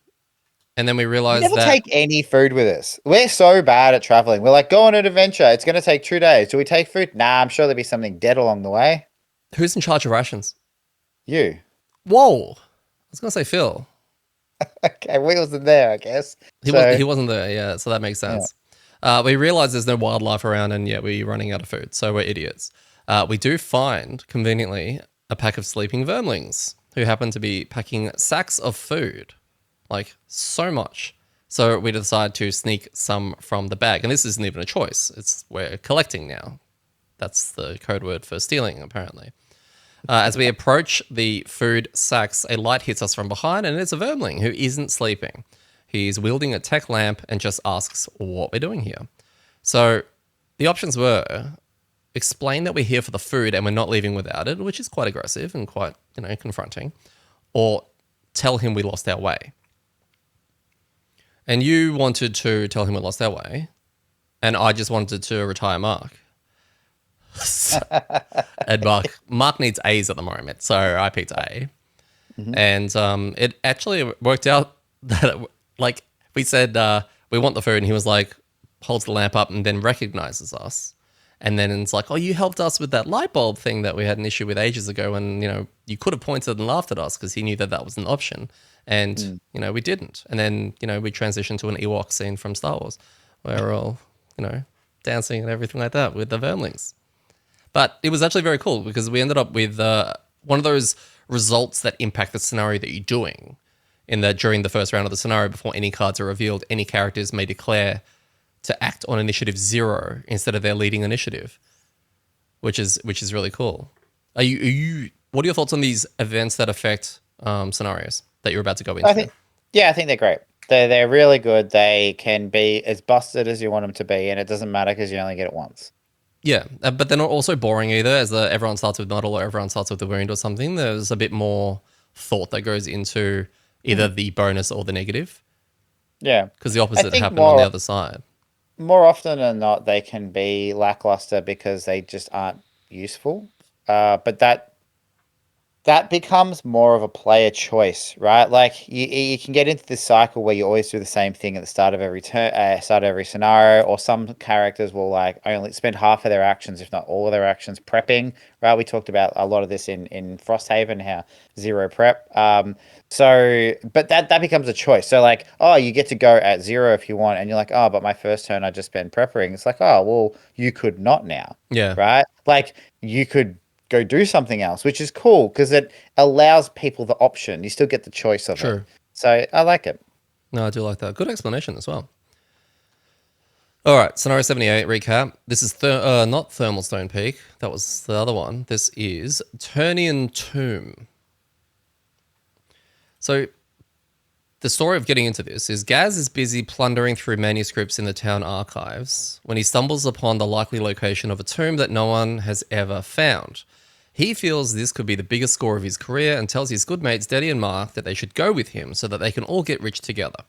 And then we We realized never that take any food with us. We're so bad at traveling. We're like, go on an adventure. It's going to take 2 days. Do we take food? Nah, I'm sure there'll be something dead along the way. who's in charge of rations? You. Whoa. I was going to say Phil. Okay, we wasn't there, I guess. He wasn't there, yeah, so that makes Yeah. sense. We realize there's no wildlife around and yet we're running out of food, so we're idiots. We do find, conveniently, a pack of sleeping vermlings who happen to be packing sacks of food. Like, so much. So we decide to sneak some from the bag. And this isn't even a choice. We're collecting now. That's the code word for stealing, apparently. As we approach the food sacks, a light hits us from behind, and it's a vermling who isn't sleeping. He's wielding a tech lamp and just asks what we're doing here. So the options were explain that we're here for the food and we're not leaving without it, which is quite aggressive and quite, confronting, or tell him we lost our way. And you wanted to tell him we lost our way, and I just wanted to retire Mark. And Mark needs A's at the moment, so I picked A. Mhm. And it actually worked out that, like, we said we want the food, and he was like, holds the lamp up and then recognizes us. And then it's like, oh, you helped us with that light bulb thing that we had an issue with ages ago. And, you could have pointed and laughed at us because he knew that that was an option. And, we didn't. And then, we transitioned to an Ewok scene from Star Wars where we're all, dancing and everything like that with the vermlings. But it was actually very cool because we ended up with one of those results that impact the scenario that you're doing. In that during the first round of the scenario, before any cards are revealed, any characters may declare to act on initiative 0 instead of their leading initiative, which is really cool. Are you What are your thoughts on these events that affect scenarios that you're about to go I into? think, yeah, I think they're great. They're really good. They can be as busted as you want them to be, and it doesn't matter because you only get it once. Yeah, but they're not also boring either. As everyone starts with model or everyone starts with the wound or something, there's a bit more thought that goes into either Mm. the bonus or the negative, Yeah, because the I opposite think happened on the other side. more often than not they can be lackluster because they just aren't useful. But that becomes more of a player choice, right? Like you can get into this cycle where you always do the same thing at the start of every turn, start of every scenario, or some characters will like only spend half of their actions, if not all of their actions, prepping. Right? We talked about a lot of this in Frosthaven, how zero prep. But that becomes a choice. So like, oh, you get to go at zero if you want, and you're like, oh, but my first turn I just spent prepping. It's like, oh, well, you could not now, Yeah, right? Like you could go do something else, which is cool because it allows people the option. You still get the choice of it. true. So I like it. No, I do like that. Good explanation as well. All right, scenario 78 recap. This is not Thermal Stone Peak. That was the other one. This is Turnian Tomb. So the story of getting into this is Gaz is busy plundering through manuscripts in the town archives when he stumbles upon the likely location of a tomb that no one has ever found. He feels this could be the biggest score of his career and tells his good mates Daddy and Mark that they should go with him so that they can all get rich together.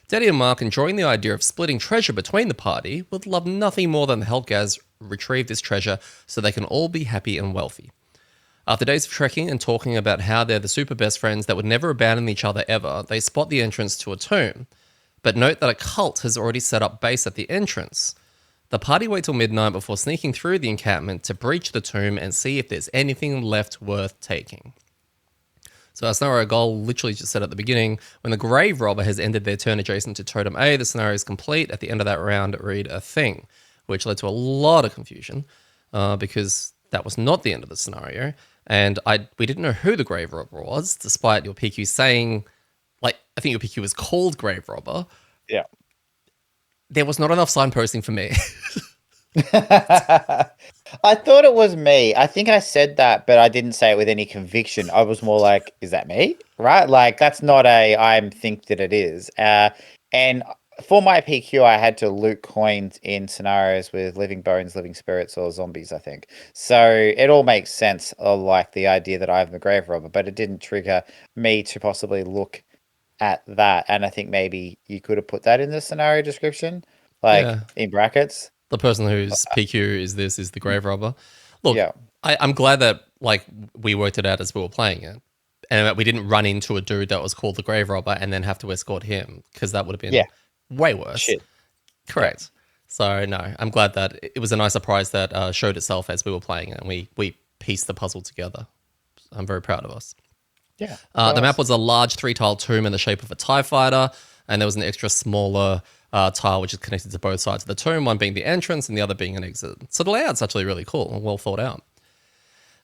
Daddy and Mark, enjoying the idea of splitting treasure between the party, would love nothing more than to help Gaz retrieve this treasure so they can all be happy and wealthy. After days of trekking and talking about how they're the super best friends that would never abandon each other ever, they spot the entrance to a tomb. But note that a cult has already set up base at the entrance. The party wait till midnight before sneaking through the encampment to breach the tomb and see if there's anything left worth taking. So our scenario goal literally just said at the beginning, when the grave robber has ended their turn adjacent to totem A, the scenario is complete. At the end of that round, read a thing, which led to a lot of confusion because that was not the end of the scenario. And we didn't know who the grave robber was, despite your PQ saying, like, I think your PQ was called grave robber. Yeah. There was not enough signposting for me. I thought it was me. I think I said that, but I didn't say it with any conviction. I was more like, is that me? Right? Like that's not a I think that it is. And for my PQ, I had to loot coins in scenarios with living bones, living spirits, or zombies, I think. So it all makes sense of like the idea that I'm the grave robber, but it didn't trigger me to possibly look at that. And I think maybe you could have put that in the scenario description, like Yeah. in brackets. The person whose PQ is the grave robber. Look, Yeah. I'm glad that like we worked it out as we were playing it, and that we didn't run into a dude that was called the grave robber and then have to escort him because that would have Yeah. been way worse. Shit. Yeah. Correct. So no, I'm glad that it was a nice surprise that showed itself as we were playing it, and we pieced the puzzle together. I'm very proud of us. Yeah. The map Class. was a large three-tile tomb in the shape of a TIE fighter, and there was an extra smaller tile which is connected to both sides of the tomb, one being the entrance and the other being an exit. So the layout's actually really cool and well thought out.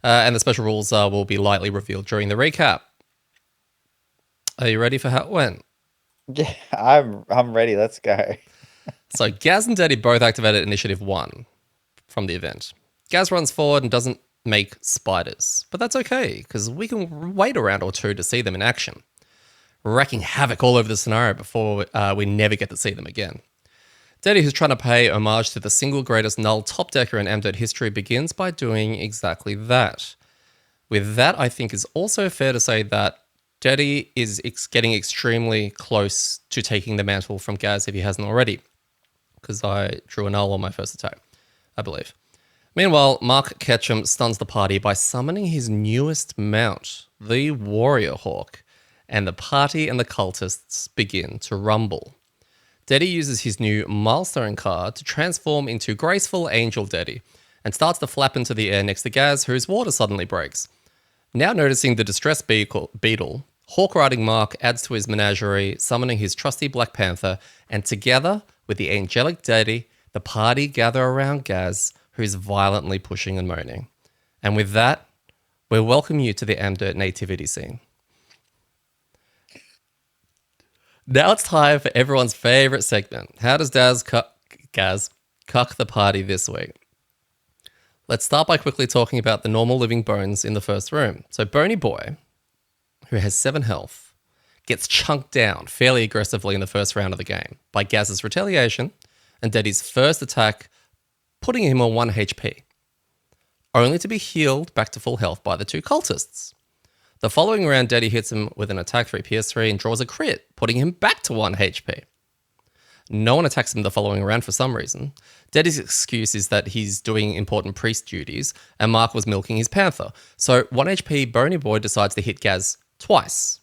And the special rules will be lightly revealed during the recap. Are you ready for how it went? Yeah, I'm ready. Let's go. So Gaz and Daddy both activated Initiative 1 from the event. Gaz runs forward and doesn't make spiders, but that's okay, because we can wait a round or two to see them in action, wreaking havoc all over the scenario before we never get to see them again. Daddy, who's trying to pay homage to the single greatest null top decker in amDirt history, begins by doing exactly that. With that, I think it's also fair to say that Daddy is getting extremely close to taking the mantle from Gaz if he hasn't already, because I drew a null on my first attack, I believe. Meanwhile, Mark Ketchum stuns the party by summoning his newest mount, the Warrior Hawk, and the party and the cultists begin to rumble. Daddy uses his new milestone card to transform into graceful Angel Daddy and starts to flap into the air next to Gaz, whose water suddenly breaks. Now noticing the distressed Beetle, Hawk riding Mark adds to his menagerie, summoning his trusty Black Panther, and together with the angelic Daddy, the party gather around Gaz, who's violently pushing and moaning. And with that, we welcome you to the amDirt nativity scene. Now it's time for everyone's favorite segment. How does Gaz cuck the party this week? Let's start by quickly talking about the normal living bones in the first room. So Bony Boy, who has 7 health, gets chunked down fairly aggressively in the first round of the game by Gaz's retaliation and Daddy's first attack, putting him on 1 HP, only to be healed back to full health by the 2 cultists. The following round, Daddy hits him with an attack 3 PS3 and draws a crit, putting him back to 1 HP. No one attacks him the following round for some reason. Daddy's excuse is that he's doing important priest duties and Mark was milking his panther. So 1 HP Bony Boy decides to hit Gaz twice.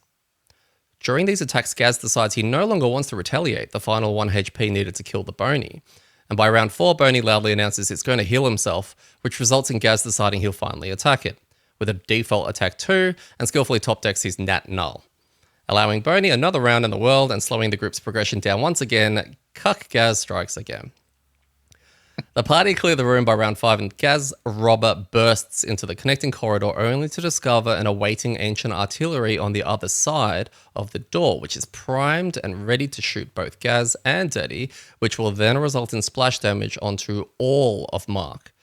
During these attacks, Gaz decides he no longer wants to retaliate the final 1 HP needed to kill the Bony. And by round 4, Bony loudly announces it's going to heal himself, which results in Gaz deciding he'll finally attack it, with a default attack 2 and skillfully top decks his Nat Null, allowing Bony another round in the world and slowing the group's progression down once again. Cuck Gaz strikes again. The party clear the room by round 5 and Gaz Robber bursts into the connecting corridor only to discover an awaiting ancient artillery on the other side of the door, which is primed and ready to shoot both Gaz and Daddy, which will then result in splash damage onto all of Mark.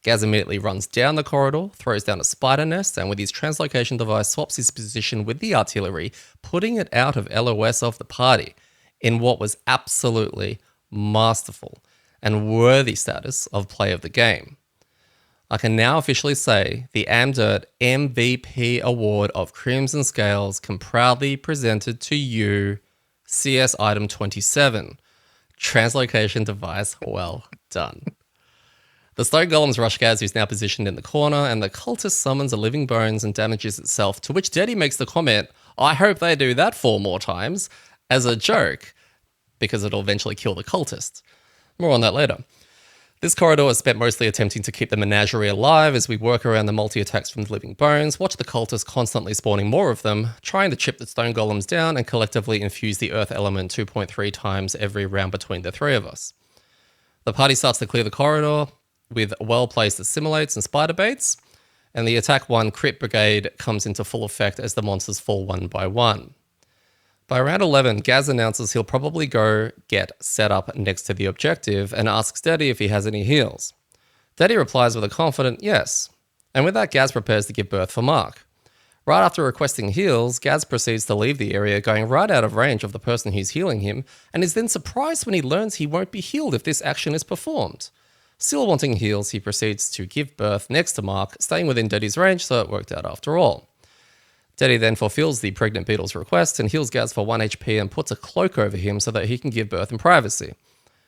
Gaz immediately runs down the corridor, throws down a spider nest, and with his translocation device swaps his position with the artillery, putting it out of LOS of the party in what was absolutely masterful and worthy status of play of the game. I can now officially say the amDirt MVP award of Crimson Scales can proudly presented to you, CS item 27. Translocation device well done. The stone golems rush Gaz, who's now positioned in the corner, and the cultist summons a living bones and damages itself, to which Daddy makes the comment, I hope they do that 4 more times, as a joke, because it'll eventually kill the cultist. More on that later. This corridor is spent mostly attempting to keep the menagerie alive as we work around the multi-attacks from the living bones, watch the cultists constantly spawning more of them, trying to chip the stone golems down and collectively infuse the earth element 2.3 times every round between the 3 of us. The party starts to clear the corridor with well-placed assimilates and spider baits, and the attack 1 crit brigade comes into full effect as the monsters fall 1 by 1. By round 11, Gaz announces he'll probably go get set up next to the objective and asks Daddy if he has any heals. Daddy replies with a confident yes, and with that Gaz prepares to give birth for Mark. Right after requesting heals, Gaz proceeds to leave the area, going right out of range of the person who's healing him, and is then surprised when he learns he won't be healed if this action is performed. Still wanting heals, he proceeds to give birth next to Mark, staying within Daddy's range, so it worked out after all. Daddy then fulfills the pregnant Beetle's request and heals Gaz for 1 HP and puts a cloak over him so that he can give birth in privacy.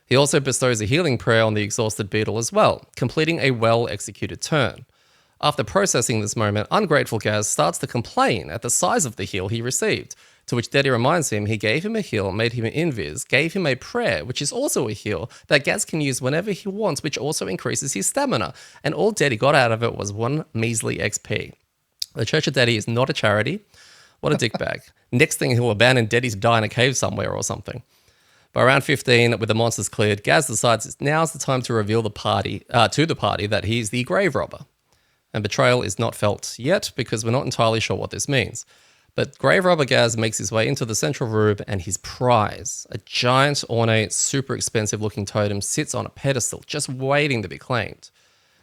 He also bestows a healing prayer on the exhausted Beetle as well, completing a well-executed turn. After processing this moment, ungrateful Gaz starts to complain at the size of the heal he received, to which Daddy reminds him he gave him a heal, made him an invis, gave him a prayer, which is also a heal that Gaz can use whenever he wants, which also increases his stamina, and all Daddy got out of it was 1 measly XP. The Church of Daddy is not a charity. What a dickbag. Next thing, he'll abandon Daddy's to die in a cave somewhere or something. By round 15, with the monsters cleared, Gaz decides now's the time to reveal to the party that he's the grave robber. And betrayal is not felt yet because we're not entirely sure what this means. But grave robber Gaz makes his way into the central room and his prize, a giant, ornate, super expensive looking totem, sits on a pedestal just waiting to be claimed.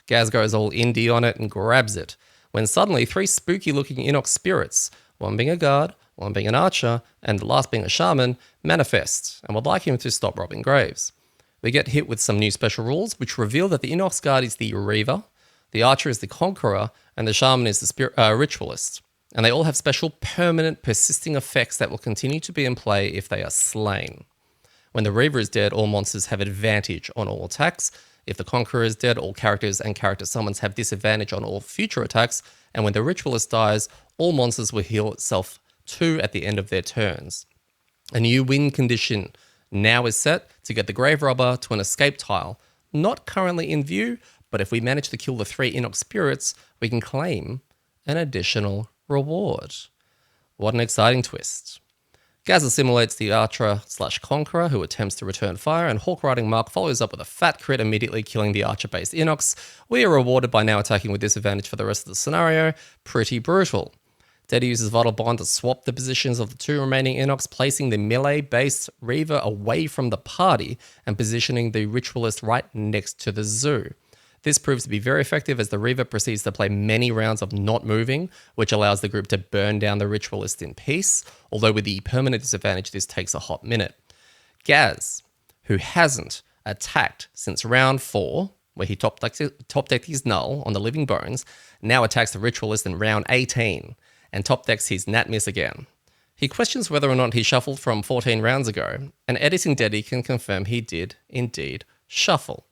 Gaz goes all indie on it and grabs it, when suddenly 3 spooky-looking Inox spirits, one being a guard, one being an archer, and the last being a shaman, manifest and would like him to stop robbing graves. We get hit with some new special rules, which reveal that the Inox guard is the Reaver, the archer is the Conqueror, and the shaman is the Ritualist. And they all have special, permanent, persisting effects that will continue to be in play if they are slain. When the Reaver is dead, all monsters have advantage on all attacks. If the Conqueror is dead, all characters and character summons have disadvantage on all future attacks, and when the Ritualist dies, all monsters will heal itself too at the end of their turns. A new win condition now is set to get the Grave Robber to an escape tile, not currently in view, but if we manage to kill the 3 Inox spirits, we can claim an additional reward. What an exciting twist. Gaz assimilates the Archer/Conqueror, who attempts to return fire, and Hawk Riding Mark follows up with a fat crit, immediately killing the Archer-based Inox. We are rewarded by now attacking with disadvantage for the rest of the scenario. Pretty brutal. Daddy uses Vital Bond to swap the positions of the 2 remaining Inox, placing the melee-based Reaver away from the party and positioning the Ritualist right next to the zoo. This proves to be very effective as the Reaver proceeds to play many rounds of not moving, which allows the group to burn down the Ritualist in peace, although with the permanent disadvantage, this takes a hot minute. Gaz, who hasn't attacked since round 4, where he top decked his Null on the Living Bones, now attacks the Ritualist in round 18 and top decks his Nat Miss again. He questions whether or not he shuffled from 14 rounds ago, and Editing Deddy can confirm he did indeed shuffle.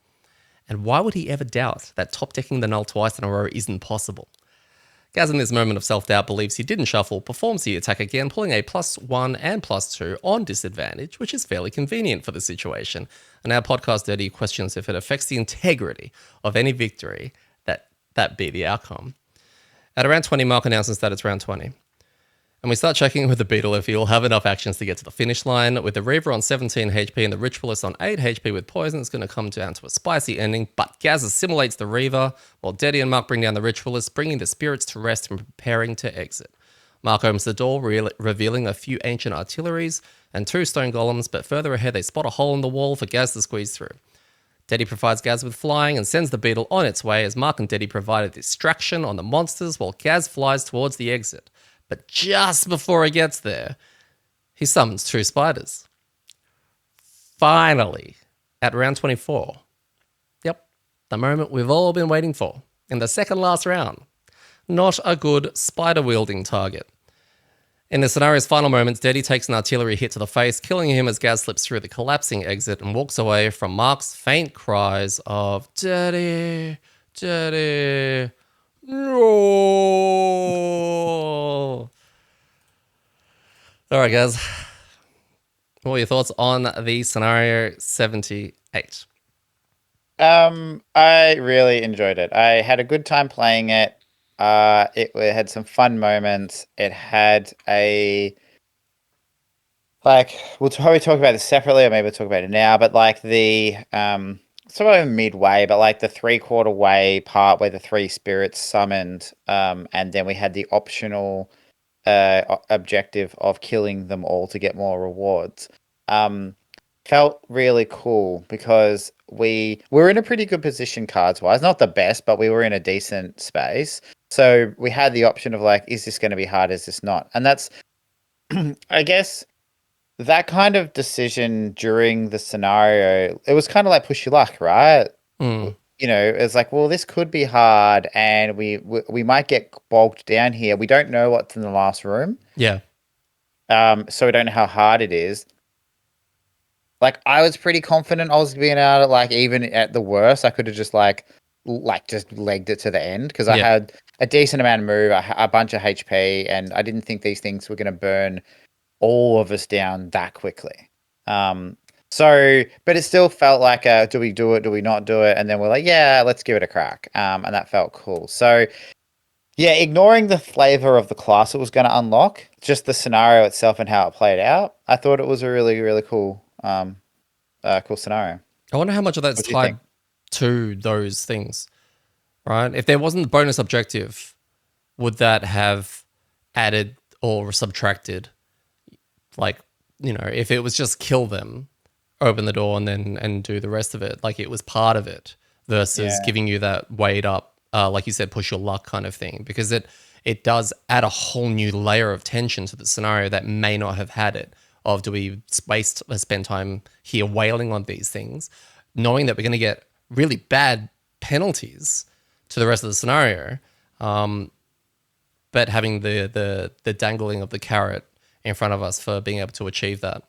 And why would he ever doubt that top decking the Null twice in a row isn't possible? Gaz, in this moment of self-doubt, believes he didn't shuffle, performs the attack again, pulling a +1 and +2 on disadvantage, which is fairly convenient for the situation. And our podcast Dirty questions if it affects the integrity of any victory that be the outcome. At around 20, Mark announces that it's round 20. And we start checking with the Beetle if he'll have enough actions to get to the finish line. With the Reaver on 17 HP and the Ritualist on 8 HP with poison, it's going to come down to a spicy ending. But Gaz assimilates the Reaver, while Deddy and Mark bring down the Ritualist, bringing the spirits to rest and preparing to exit. Mark opens the door, revealing a few ancient artilleries and 2 stone golems, but further ahead they spot a hole in the wall for Gaz to squeeze through. Deddy provides Gaz with flying and sends the Beetle on its way as Mark and Deddy provide a distraction on the monsters while Gaz flies towards the exit. But just before he gets there, he summons 2 spiders. Finally, at round 24. Yep, the moment we've all been waiting for. In the second last round. Not a good spider-wielding target. In the scenario's final moments, Deddy takes an artillery hit to the face, killing him as Gaz slips through the collapsing exit and walks away from Mark's faint cries of, "Deddy, Deddy, no." All right, guys. What are your thoughts on the scenario 78? I really enjoyed it. I had a good time playing it. It had some fun moments. It had a we'll probably talk about this separately, or maybe we'll talk about it now. But the sort of midway, but like the 3/4 way part where the 3 spirits summoned, and then we had the optional objective of killing them all to get more rewards. Felt really cool because we were in a pretty good position cards wise, not the best, but we were in a decent space. So we had the option of is this going to be hard? Is this not? And that's, I guess, that kind of decision during the scenario. It was kind of like push your luck, right? Mm. It's well, this could be hard, and we might get bogged down here. We don't know what's in the last room. Yeah. So we don't know how hard it is. I was pretty confident I was being out at even at the worst, I could have just just legged it to the end because I had a decent amount of move, a bunch of HP, and I didn't think these things were going to burn all of us down that quickly. But it still felt like, do we do it? Do we not do it? And then we're like, yeah, let's give it a crack. And that felt cool. So yeah, ignoring the flavor of the class it was going to unlock, just the scenario itself and how it played out, I thought it was a really, really cool, cool scenario. I wonder how much of that's What do you think? tied to those things, right? If there wasn't the bonus objective, would that have added or subtracted? If it was just kill them, open the door, and then do the rest of it, it was part of it versus giving you that weight up, like you said, push your luck kind of thing, because it does add a whole new layer of tension to the scenario that may not have had it. Of do we spend time here wailing on these things, knowing that we're going to get really bad penalties to the rest of the scenario, but having the dangling of the carrot in front of us for being able to achieve that.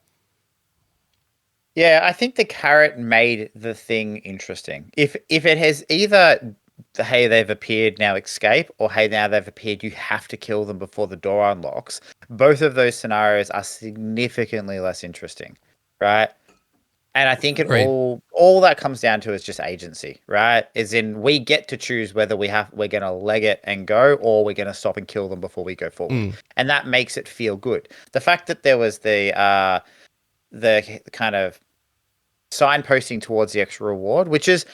Yeah, I think the carrot made the thing interesting. If it has either, hey, they've appeared, now escape, or hey, now they've appeared, you have to kill them before the door unlocks, both of those scenarios are significantly less interesting, right? And I think Agreed. all that comes down to is just agency, right? Is in we get to choose whether we're going to leg it and go, or we're going to stop and kill them before we go forward. And that makes it feel good. The fact that there was the kind of signposting towards the extra reward, which is,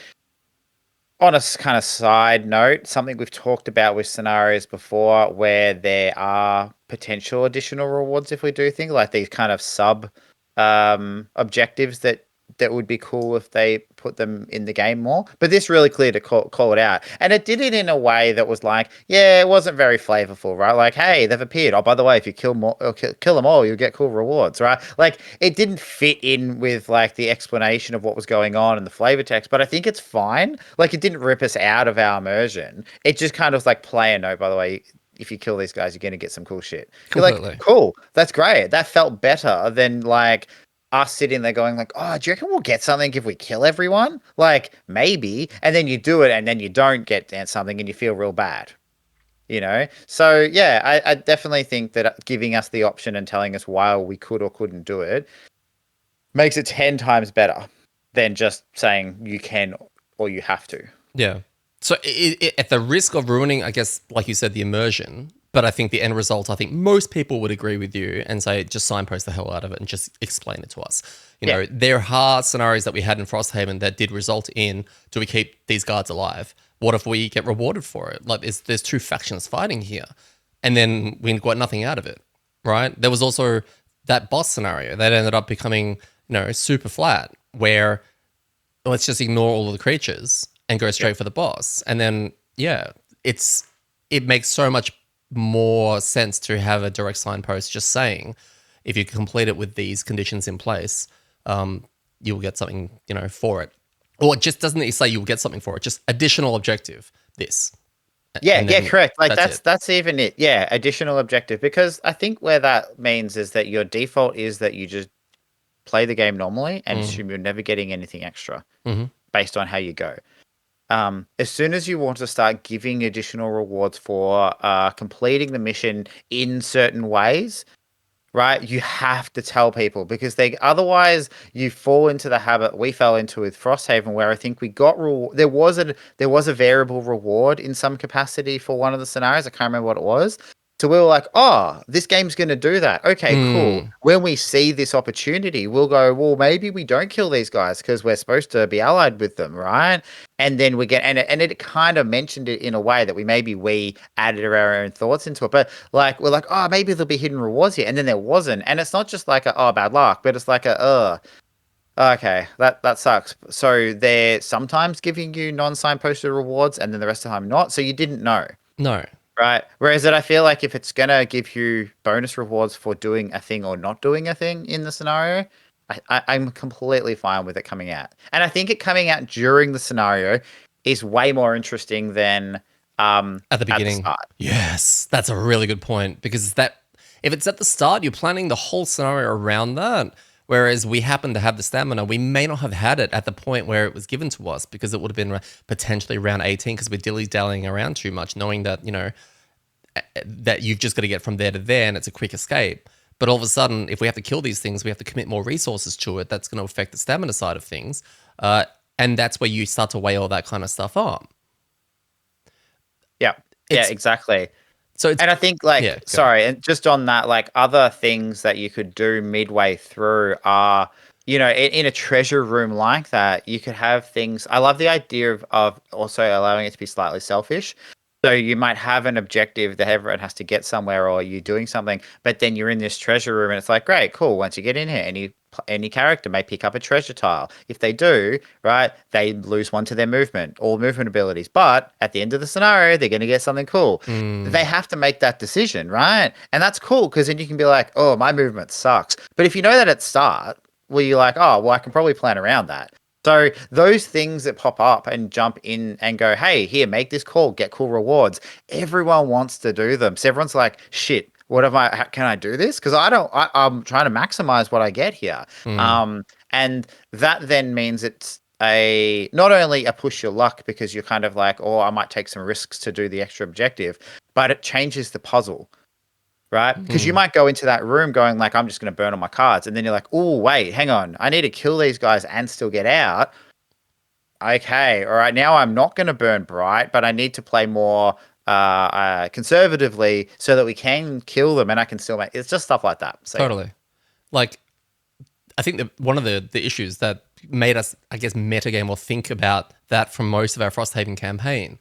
on a kind of side note, something we've talked about with scenarios before where there are potential additional rewards if we do things like these kind of sub objectives that that would be cool if they put them in the game more. But this really clear to call it out. And it did it in a way that was like, yeah, it wasn't very flavorful, right? Like, hey, they've appeared. Oh, by the way, if you kill more, or kill them all, you'll get cool rewards, right? Like, it didn't fit in with like the explanation of what was going on in the flavor text. But I think it's fine. Like, it didn't rip us out of our immersion. It just kind of like play a note, by the way. If you kill these guys, you're going to get some cool shit. You're like, Completely. cool, that's great. That felt better than like us sitting there going like, oh, do you reckon we'll get something if we kill everyone? Like, maybe. And then you do it and then you don't get something and you feel real bad. So yeah, I definitely think that giving us the option and telling us why we could or couldn't do it makes it 10 times better than just saying you can or you have to. Yeah. So at the risk of ruining, I guess, like you said, the immersion, but I think the end result, I think most people would agree with you and say, just signpost the hell out of it and just explain it to us. Yeah. There are scenarios that we had in Frosthaven that did result in, do we keep these guards alive? What if we get rewarded for it? Like, there's two factions fighting here, and then we got nothing out of it, right? There was also that boss scenario that ended up becoming, super flat, where let's just ignore all of the creatures and go straight for the boss. And then, yeah, it makes so much more sense to have a direct signpost just saying, if you complete it with these conditions in place, you'll get something, for it. Or it just doesn't say you'll get something for it, just additional objective, this. Yeah, correct. Like that's even it. Yeah, additional objective. Because I think where that means is that your default is that you just play the game normally and assume you're never getting anything extra based on how you go. As soon as you want to start giving additional rewards for completing the mission in certain ways, right, you have to tell people, because otherwise you fall into the habit we fell into with Frosthaven, where I think we got there was a variable reward in some capacity for one of the scenarios. I can't remember what it was. So we were like, oh, this game's going to do that. Okay, cool. When we see this opportunity, we'll go, well, maybe we don't kill these guys because we're supposed to be allied with them, right? And then we get, and it kind of mentioned it in a way that we added our own thoughts into it. But like, we're like, oh, maybe there'll be hidden rewards here. And then there wasn't. And it's not just like bad luck, but it's like okay, that sucks. So they're sometimes giving you non-signposted rewards and then the rest of the time not. So you didn't know. No. Right. Whereas I feel like if it's going to give you bonus rewards for doing a thing or not doing a thing in the scenario, I'm completely fine with it coming out. And I think it coming out during the scenario is way more interesting than at the beginning. At the start. Yes, that's a really good point, because if it's at the start, you're planning the whole scenario around that. Whereas we happen to have the stamina, we may not have had it at the point where it was given to us, because it would have been potentially around 18, because we're dilly-dallying around too much, knowing that, that you've just got to get from there to there and it's a quick escape. But all of a sudden, if we have to kill these things, we have to commit more resources to it. That's going to affect the stamina side of things. And that's where you start to weigh all that kind of stuff up. Yeah, exactly. So and I think and just on that, like other things that you could do midway through are, in a treasure room like that, you could have things. I love the idea of also allowing it to be slightly selfish. So you might have an objective that everyone has to get somewhere, or you're doing something, but then you're in this treasure room and it's like, great, cool. Once you get in here, any character may pick up a treasure tile. If they do, right, they lose one to their movement, all movement abilities. But at the end of the scenario, they're going to get something cool. They have to make that decision, right? And that's cool, because then you can be like, oh, my movement sucks. But if you know that at start, well, you're like, oh, well, I can probably plan around that. So those things that pop up and jump in and go, hey, here, make this call, get cool rewards. Everyone wants to do them. So everyone's like, shit, can I do this? Because I'm trying to maximize what I get here. And that then means it's not only a push your luck, because you're kind of like, oh, I might take some risks to do the extra objective, but it changes the puzzle. Right? Because you might go into that room going like, I'm just going to burn all my cards. And then you're like, oh, wait, hang on. I need to kill these guys and still get out. Okay. All right. Now I'm not going to burn bright, but I need to play more conservatively so that we can kill them and I can still make... It's just stuff like that. So, totally. Like, I think that one of the issues that made us, I guess, metagame or think about that from most of our Frosthaven campaign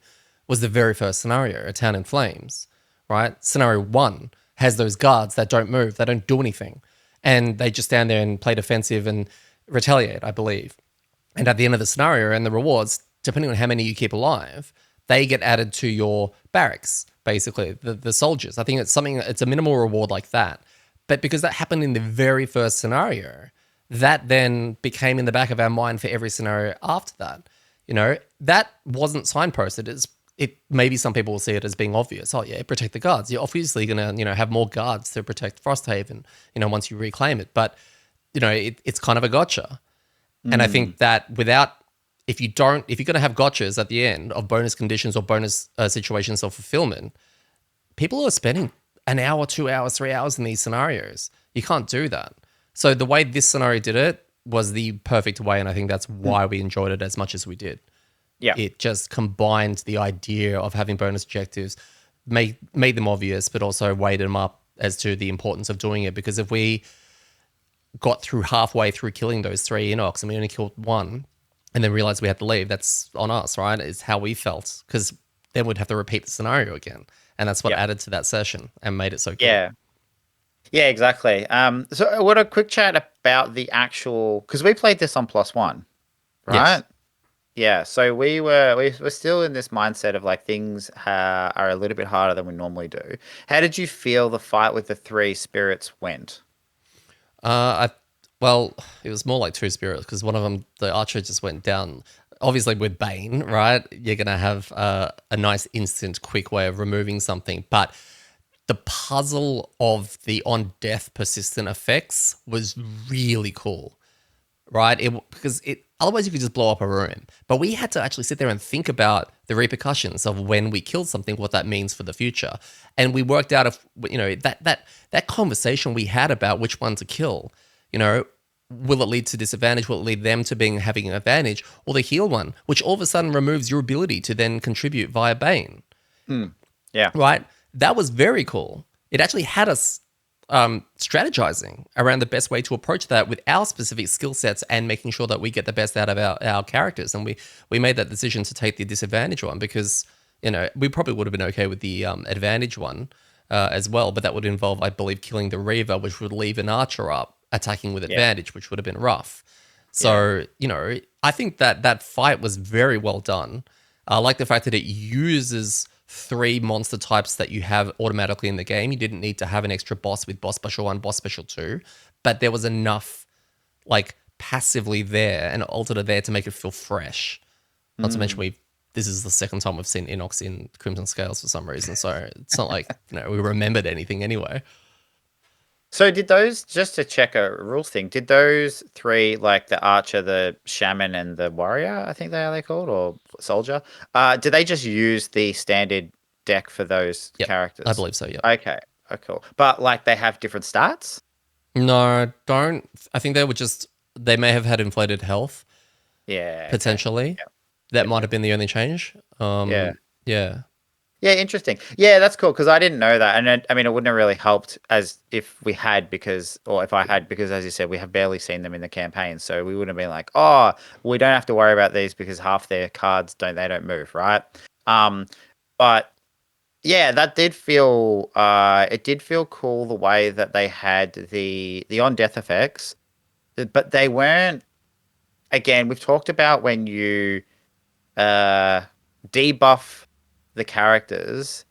was the very first scenario, A Town in Flames, right? Scenario 1 has those guards that don't move, they don't do anything. And they just stand there and play defensive and retaliate, I believe. And at the end of the scenario and the rewards, depending on how many you keep alive, they get added to your barracks, basically, the soldiers. I think it's a minimal reward like that. But because that happened in the very first scenario, that then became in the back of our mind for every scenario after that. That wasn't signposted. It maybe some people will see it as being obvious. Oh yeah, protect the guards. You're obviously gonna have more guards to protect Frosthaven. Once you reclaim it, but it's kind of a gotcha. And I Mm. think that if you're going to have gotchas at the end of bonus conditions or bonus situations of fulfillment, people are spending an hour, 2 hours, 3 hours in these scenarios. You can't do that. So the way this scenario did it was the perfect way, and I think that's Mm. why we enjoyed it as much as we did. Yeah. It just combined the idea of having bonus objectives, made them obvious, but also weighed them up as to the importance of doing it. Because if we got through halfway through killing those 3 Enochs and we only killed 1 and then realized we had to leave, that's on us, right? It's how we felt, because then we'd have to repeat the scenario again. And that's what Yeah. added to that session and made it so good. Yeah. Yeah, exactly. So what a quick chat about the actual, because we played this on +1, Yes. right? Yeah, so we were still in this mindset of like things are a little bit harder than we normally do. How did you feel the fight with the 3 spirits went? I well, it was more like 2 spirits, because one of them, the archer, just went down. Obviously, with Bane, right? You're gonna have a nice, instant, quick way of removing something, but the puzzle of the on death persistent effects was really cool, right? Because otherwise you could just blow up a room. But we had to actually sit there and think about the repercussions of when we killed something, what that means for the future. And we worked out if that conversation we had about which one to kill, will it lead to disadvantage? Will it lead them to having an advantage? Or the heal one, which all of a sudden removes your ability to then contribute via Bane. Hmm. Yeah. Right? That was very cool. It actually had us strategizing around the best way to approach that with our specific skill sets and making sure that we get the best out of our characters. And we made that decision to take the disadvantage one because, we probably would have been okay with the advantage one as well, but that would involve, I believe, killing the Reaver, which would leave an archer up attacking with Yeah. advantage, which would have been rough. Yeah. So, I think that fight was very well done. I like the fact that it uses 3 monster types that you have automatically in the game. You didn't need to have an extra boss with boss special 1, boss special 2, but there was enough like passively there and alternate there to make it feel fresh. Not to mention this is the second time we've seen Inox in Crimson Scales for some reason, so it's not like we remembered anything anyway. So did those, just to check a rules thing, did those 3, like the archer, the shaman, and the warrior, I think they called, or soldier, did they just use the standard deck for those Yep, I characters? believe so. Yep. Okay. Oh, cool. But like they have different stats? No, don't. I think they may have had inflated health Yeah. Okay. potentially. Yep. That Yep. might have Yep. been the only change. Yeah. Yeah. Yeah, interesting. Yeah, that's cool because I didn't know that, and I mean, it wouldn't have really helped as if we had or if I had, because as you said, we have barely seen them in the campaign, so we would have been like, oh, we don't have to worry about these because half their cards don't move, right? Um, but yeah, that did feel it did feel cool the way that they had the on death effects, but they weren't. Again, we've talked about when you uh debuff the characters,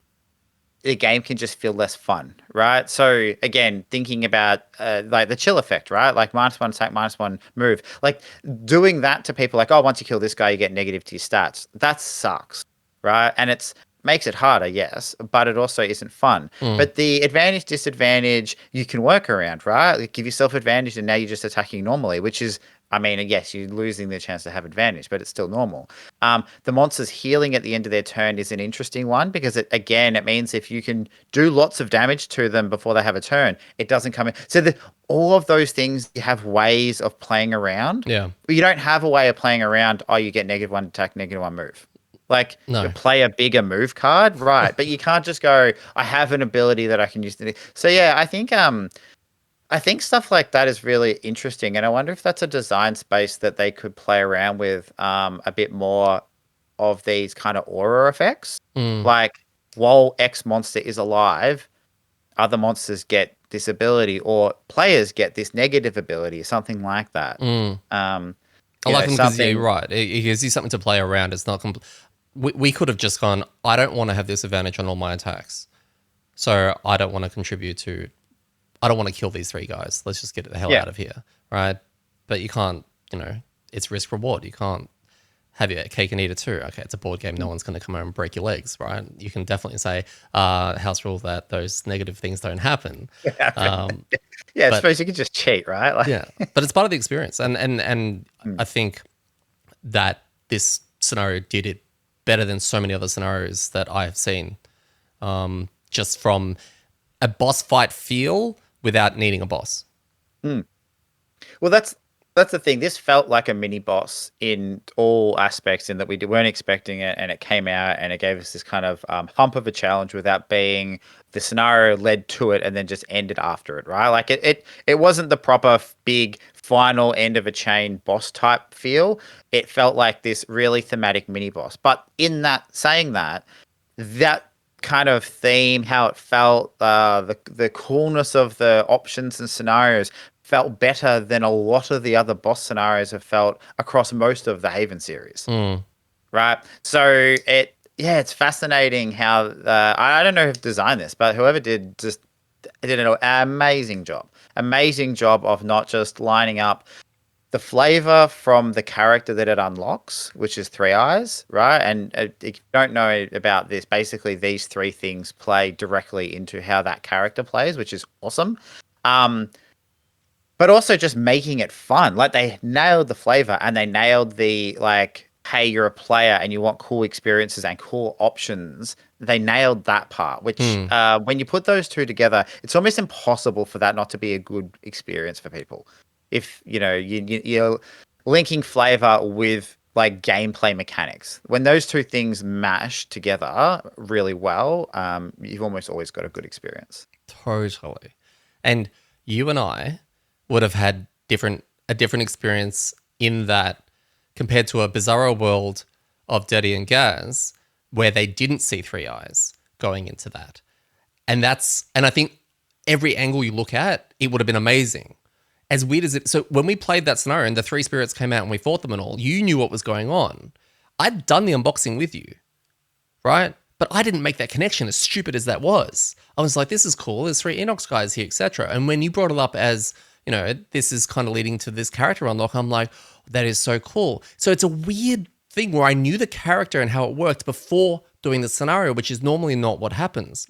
the game can just feel less fun, right? So again, thinking about like the chill effect, right? Like -1 attack, -1 move. Like doing that to people, like, oh, once you kill this guy, you get negative to your stats. That sucks, right? And it's makes it harder, yes, but it also isn't fun. Mm. But the advantage disadvantage you can work around, right? Like give yourself advantage, and now you're just attacking normally, which is, I mean, yes, you're losing the chance to have advantage, but it's still normal. The monsters healing at the end of their turn is an interesting one because it means if you can do lots of damage to them before they have a turn, it doesn't come in. So all of those things, you have ways of playing around. Yeah. But you don't have a way of playing around. Oh, you get -1 attack, -1 move. Like you No. play a bigger move card, right? But you can't just go, I have an ability that I can use. So yeah, I think stuff like that is really interesting, and I wonder if that's a design space that they could play around with a bit more of these kind of aura effects. Mm. Like while X monster is alive, other monsters get this ability, or players get this negative ability, something like that. Mm. Um, I like them because yeah, you're something. right. It gives you something to play around. It's not. We could have just gone. I don't want to have this advantage on all my attacks, so I don't want to contribute to. I don't want to kill these three guys. Let's just get the hell Yeah. out of here, right? But you can't. It's risk reward. You can't have your cake and eat it too. Okay, it's a board game. No one's going to come over and break your legs, right? You can definitely say house rule that those negative things don't happen. Um, Yeah, I but suppose you could just cheat, right? Like, yeah, but it's part of the experience, and I think that this scenario did it better than so many other scenarios that I have seen. Just from a boss fight feel without needing a boss. well, that's the thing. This felt like a mini boss in all aspects, in that weren't expecting it, and it came out and it gave us this kind of hump of a challenge without being the scenario led to it and then just ended after it, right? Like it wasn't the proper big final end of a chain boss type feel. It felt like this really thematic mini boss. But in that saying that kind of theme, how it felt, the coolness of the options and scenarios felt better than a lot of the other boss scenarios have felt across most of the Haven series, Mm. right? So it's fascinating how I don't know who designed this, but whoever did an amazing job of not just lining up the flavor from the character that it unlocks, which is Three Eyes, right? And if you don't know about this, basically these three things play directly into how that character plays, which is awesome. Um, but also just making it fun. Like, they nailed the flavor, and they nailed the, like, hey, you're a player and you want cool experiences and cool options. They nailed that part, which Mm. when you put those two together, it's almost impossible for that not to be a good experience for people. If you're linking flavor with like gameplay mechanics, when those two things mash together really well, you've almost always got a good experience. Totally. And you and I would have had a different experience in that compared to a bizarro world of Dirty and Gaz where they didn't see Three Eyes going into that. And I think every angle you look at, it would have been amazing. As weird as it, so when we played that scenario and the three spirits came out and we fought them and all, you knew what was going on. I'd done the unboxing with you, right? But I didn't make that connection, as stupid as that was. I was like, this is cool. There's three Enox guys here, etc. And when you brought it up as, this is kind of leading to this character unlock, I'm like, that is so cool. So it's a weird thing where I knew the character and how it worked before doing the scenario, which is normally not what happens,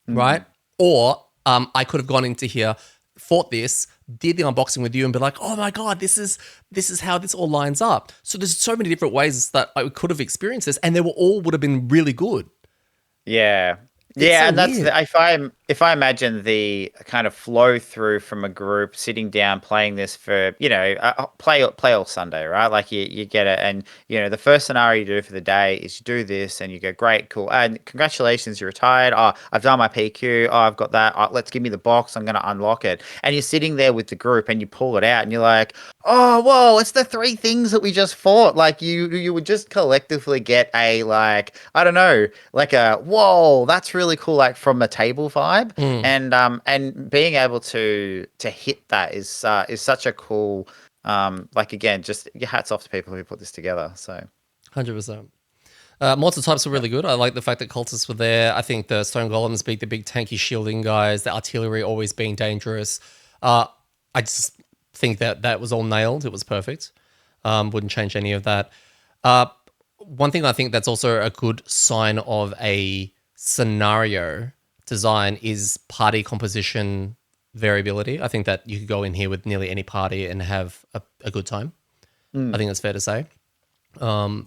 right? Or I could have gone into here, fought this, did the unboxing with you, and be like, "Oh my god, this is how this all lines up." So there's so many different ways that I could have experienced this, and they were all would have been really good. Yeah. It's Yeah, so and that's weird. if I imagine the kind of flow through from a group sitting down playing this for, play all Sunday, right? Like, you get it, and the first scenario you do for the day is you do this and you go, great, cool, and congratulations, you're retired. Oh, I've done my PQ. Oh, I've got that. Oh, let's give me the box. I'm going to unlock it. And you're sitting there with the group and you pull it out and you're like, oh, whoa, it's the three things that we just fought. Like, you would just collectively get a, like, I don't know, like a whoa, that's really cool, like from a table vibe. Mm, And being able to hit that is such a cool, like, again, just your hats off to people who put this together. So 100%. Mortar types were really good. I like the fact that cultists were there. I think the stone golems beat the big tanky shielding guys. The artillery always being dangerous. I just think that that was all nailed. It was perfect. Wouldn't change any of that. Uh, One thing I think that's also a good sign of a scenario design is party composition variability. I think that you could go in here with nearly any party and have a good time. I think that's fair to say.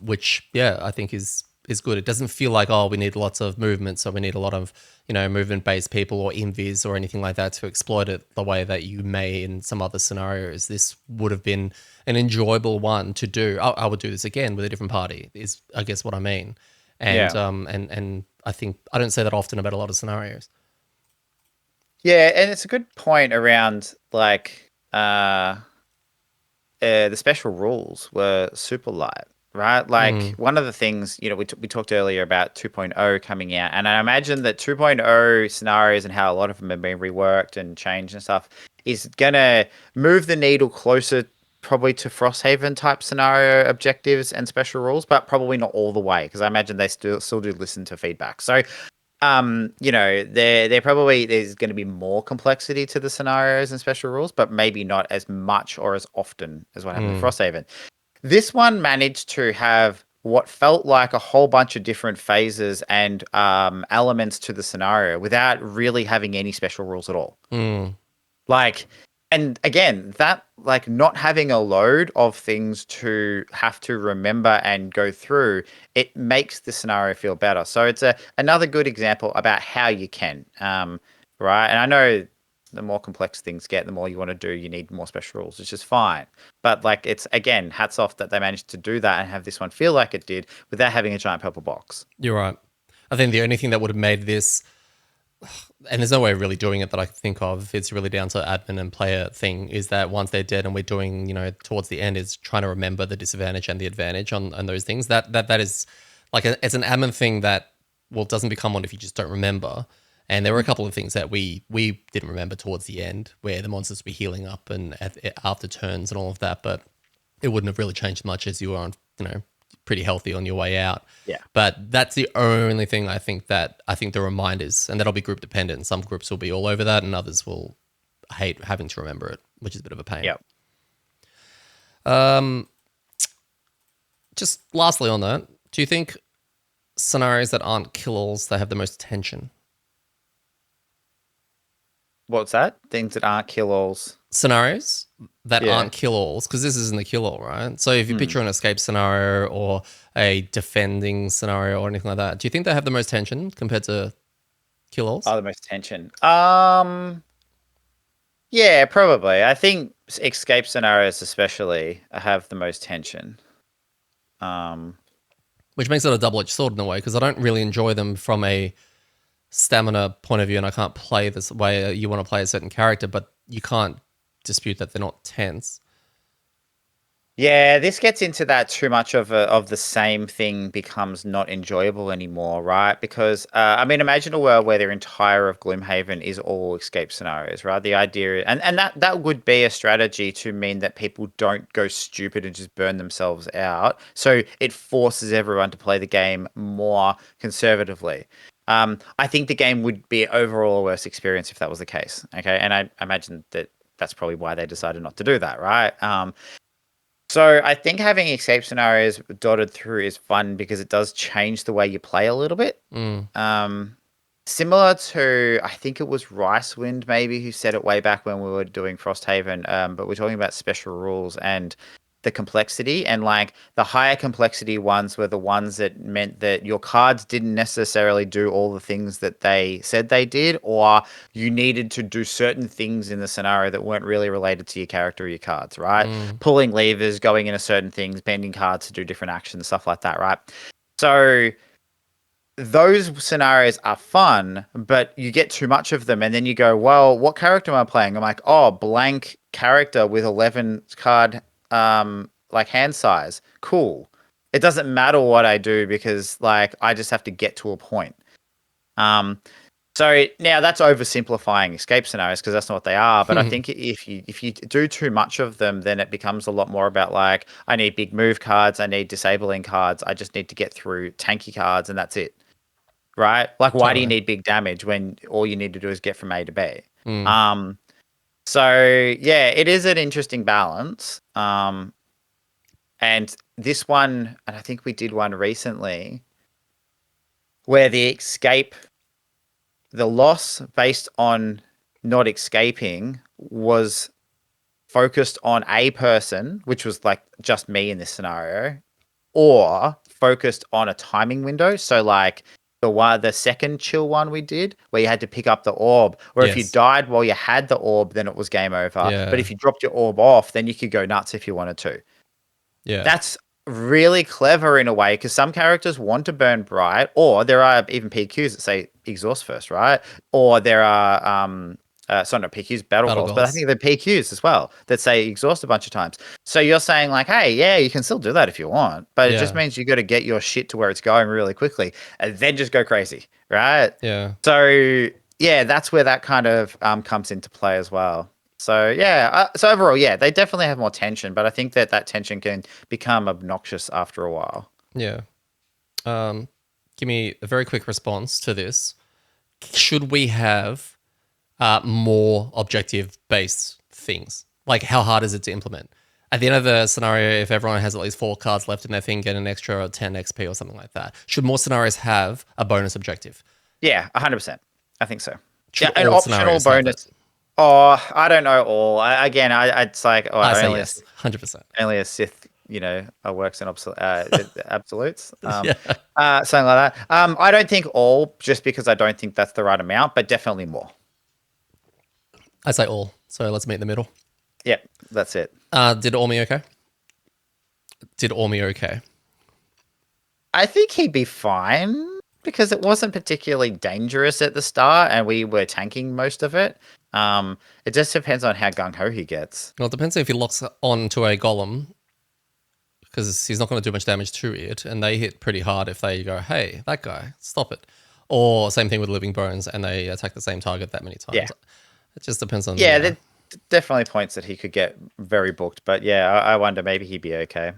Which yeah, I think is good. It doesn't feel like, oh, we need lots of movement, so we need a lot of movement based people or invis or anything like that to exploit it the way that you may in some other scenarios. This would have been an enjoyable one to do. I would do this again with a different party. Is I guess what I mean, and yeah. and I think I don't say that often about a lot of scenarios. Yeah, and it's a good point around, like, the special rules were super light. right? Like Mm, one of the things, we talked earlier about 2.0 coming out, and I imagine that 2.0 scenarios and how a lot of them have been reworked and changed and stuff is gonna move the needle closer probably to Frosthaven type scenario objectives and special rules, but probably not all the way because I imagine they still do listen to feedback. So there probably there's going to be more complexity to the scenarios and special rules, but maybe not as much or as often as what happened with mm, Frosthaven. This one managed to have what felt like a whole bunch of different phases and elements to the scenario without really having any special rules at all. mm. Like, and again, that like not having a load of things to have to remember and go through, it makes the scenario feel better. So it's another good example about how you can, right? And I know the more complex things get, the more you want to do, you need more special rules, which is fine. But like, it's again, hats off that they managed to do that and have this one feel like it did without having a giant purple box. You're right. I think the only thing that would have made this, and there's no way of really doing it that I can think of, it's really down to admin and player thing, is that once they're dead and we're doing, towards the end, is trying to remember the disadvantage and the advantage on those things. That is like it's an admin thing that, well, doesn't become one if you just don't remember. And there were a couple of things that we didn't remember towards the end, where the monsters were healing up and after turns and all of that, but it wouldn't have really changed much as you were on, pretty healthy on your way out. Yeah. But that's the only thing I think the reminders, and that'll be group dependent. Some groups will be all over that, and others will hate having to remember it, which is a bit of a pain. Yep. Um, just lastly on that, do you think scenarios that aren't kill-alls that have the most tension? What's that? Things that aren't kill-alls. Scenarios that Yeah. aren't kill-alls, because this isn't a kill-all, right? So if you Hmm. picture an escape scenario or a defending scenario or anything like that, do you think they have the most tension compared to kill-alls? Oh, the most tension. Yeah, probably. I think escape scenarios especially have the most tension. Um, Which makes it a double-edged sword in a way, because I don't really enjoy them from a stamina point of view, and I can't play this way you want to play a certain character, but you can't dispute that they're not tense. yeah, this gets into that too much of the same thing becomes not enjoyable anymore, right? Because I mean, imagine a world where their entire of Gloomhaven is all escape scenarios, right? The idea, and that would be a strategy to mean that people don't go stupid and just burn themselves out. So it forces everyone to play the game more conservatively. I think the game would be overall a worse experience if that was the case. Okay, and I imagine that that's probably why they decided not to do that, right? So I think having escape scenarios dotted through is fun because it does change the way you play a little bit. Mm. Um, Similar to, I think it was Ricewind maybe who said it way back when we were doing Frosthaven. But we're talking about special rules and the complexity, and like the higher complexity ones were the ones that meant that your cards didn't necessarily do all the things that they said they did, or you needed to do certain things in the scenario that weren't really related to your character or your cards, right? Mm. Pulling levers, going into certain things, bending cards to do different actions, stuff like that, right? So those scenarios are fun, but you get too much of them, and then you go, well, what character am I playing? I'm like, oh, blank character with 11 card like hand size. Cool. It doesn't matter what I do because like I just have to get to a point. Um so now that's oversimplifying escape scenarios because that's not what they are. But I think if you do too much of them, then it becomes a lot more about like I need big move cards, I need disabling cards, I just need to get through tanky cards, and that's it, right? Like, why do you Totally. need big damage when all you need to do is get from A to B? Mm. Um, so yeah, it is an interesting balance. And this one, and I think we did one recently where the loss based on not escaping was focused on a person, which was like just me in this scenario, or focused on a timing window. So like the second chill one we did, where you had to pick up the orb, where if you Yes. died while you had the orb, then it was game over. But Yeah. if you dropped your orb off, then you could go nuts if you wanted to. Yeah. That's really clever in a way because some characters want to burn bright, or there are even PQs that say exhaust first, right? Or there are sorry, not PQs, battle Battle goals, but I goals. think they're PQs as well that say exhaust a bunch of times. So you're saying like, hey, yeah, you can still do that if you want, but it just Yeah. means you got to get your shit to where it's going really quickly and then just go crazy, right? Yeah. So yeah, that's where that kind of comes into play as well. So yeah, so overall, yeah, they definitely have more tension, but I think that that tension can become obnoxious after a while. Yeah. Um, Give me a very quick response to this. Should we have more objective based things? Like, how hard is it to implement? At the end of the scenario, if everyone has at least 4 cards left in their thing, get an extra 10 XP or something like that. Should more scenarios have a bonus objective? Yeah, 100%. I think so. Should Yeah, an all optional scenarios have it? bonus. Oh, I don't know all. Again, it's like I say only yes, 100%. only a Sith, works in absolutes, Yeah. something like that. I don't think all, just because I don't think that's the right amount, but definitely more. I say all. So let's meet in the middle. Yeah, that's it. Did Ormi okay? Did Ormi okay? I think he'd be fine because it wasn't particularly dangerous at the start, and we were tanking most of it. It just depends on how gung ho he gets. Well, it depends if he locks on to a golem, because he's not going to do much damage to it, and they hit pretty hard if they go, hey, that guy, stop it. Or same thing with living bones, and they attack the same target that many times. Yeah. It just depends on. Yeah, there definitely points that he could get very booked, but yeah, I wonder maybe he'd be okay.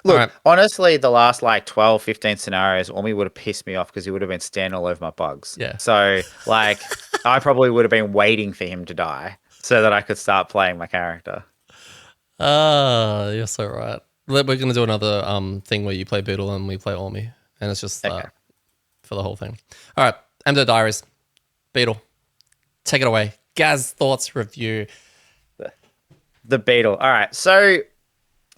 Look, All right. honestly, the last like 12, 15 scenarios, Ormi would have pissed me off because he would have been standing all over my bugs. Yeah. So, like, I probably would have been waiting for him to die so that I could start playing my character. You're so right. We're going to do another thing where you play Beetle and we play Ormi, and it's just Okay. for the whole thing. All right, amDirt Diaries. Beetle, take it away. Gaz, thoughts, review. The Beetle. All right. So,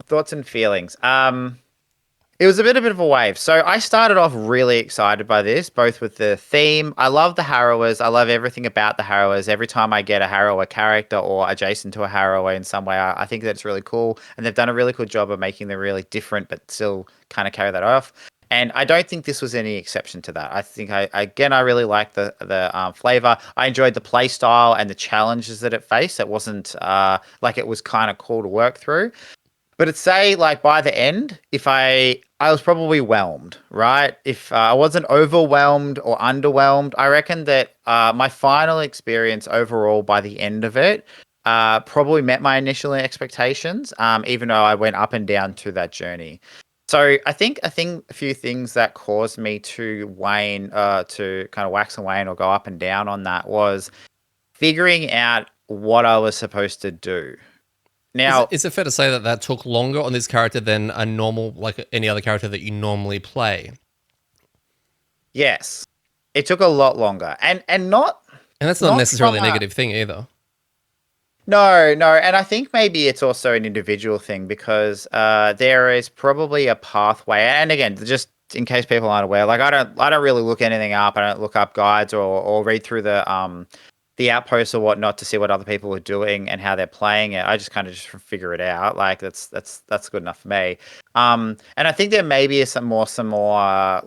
thoughts and feelings. It was a bit of a wave. So I started off really excited by this, both with the theme. I love the Harrowers. I love everything about the Harrowers. Every time I get a Harrower character or adjacent to a Harrower in some way, I think that's really cool. And they've done a really cool job of making them really different, but still kind of carry that off. And I don't think this was any exception to that. I think I really like the flavor. I enjoyed the play style and the challenges that it faced. It wasn't like it was kind of cool to work through. But it's say like by the end, if I was probably whelmed, right? If I wasn't overwhelmed or underwhelmed, I reckon that my final experience overall by the end of it probably met my initial expectations, even though I went up and down through that journey. So I think a few things that caused me to wane, to kind of wax and wane or go up and down on that was figuring out what I was supposed to do. Now, Is it fair to say that that took longer on this character than a normal, like any other character that you normally play? yes, it took a lot longer, and not And that's not not necessarily from a negative thing either. no, and I think maybe it's also an individual thing because there is probably a pathway, and again, just in case people aren't aware, like I don't really look anything up. I don't look up guides or read through the outposts or whatnot to see what other people are doing and how they're playing it. I just kind of just figure it out. Like that's good enough for me. And I think there maybe is some more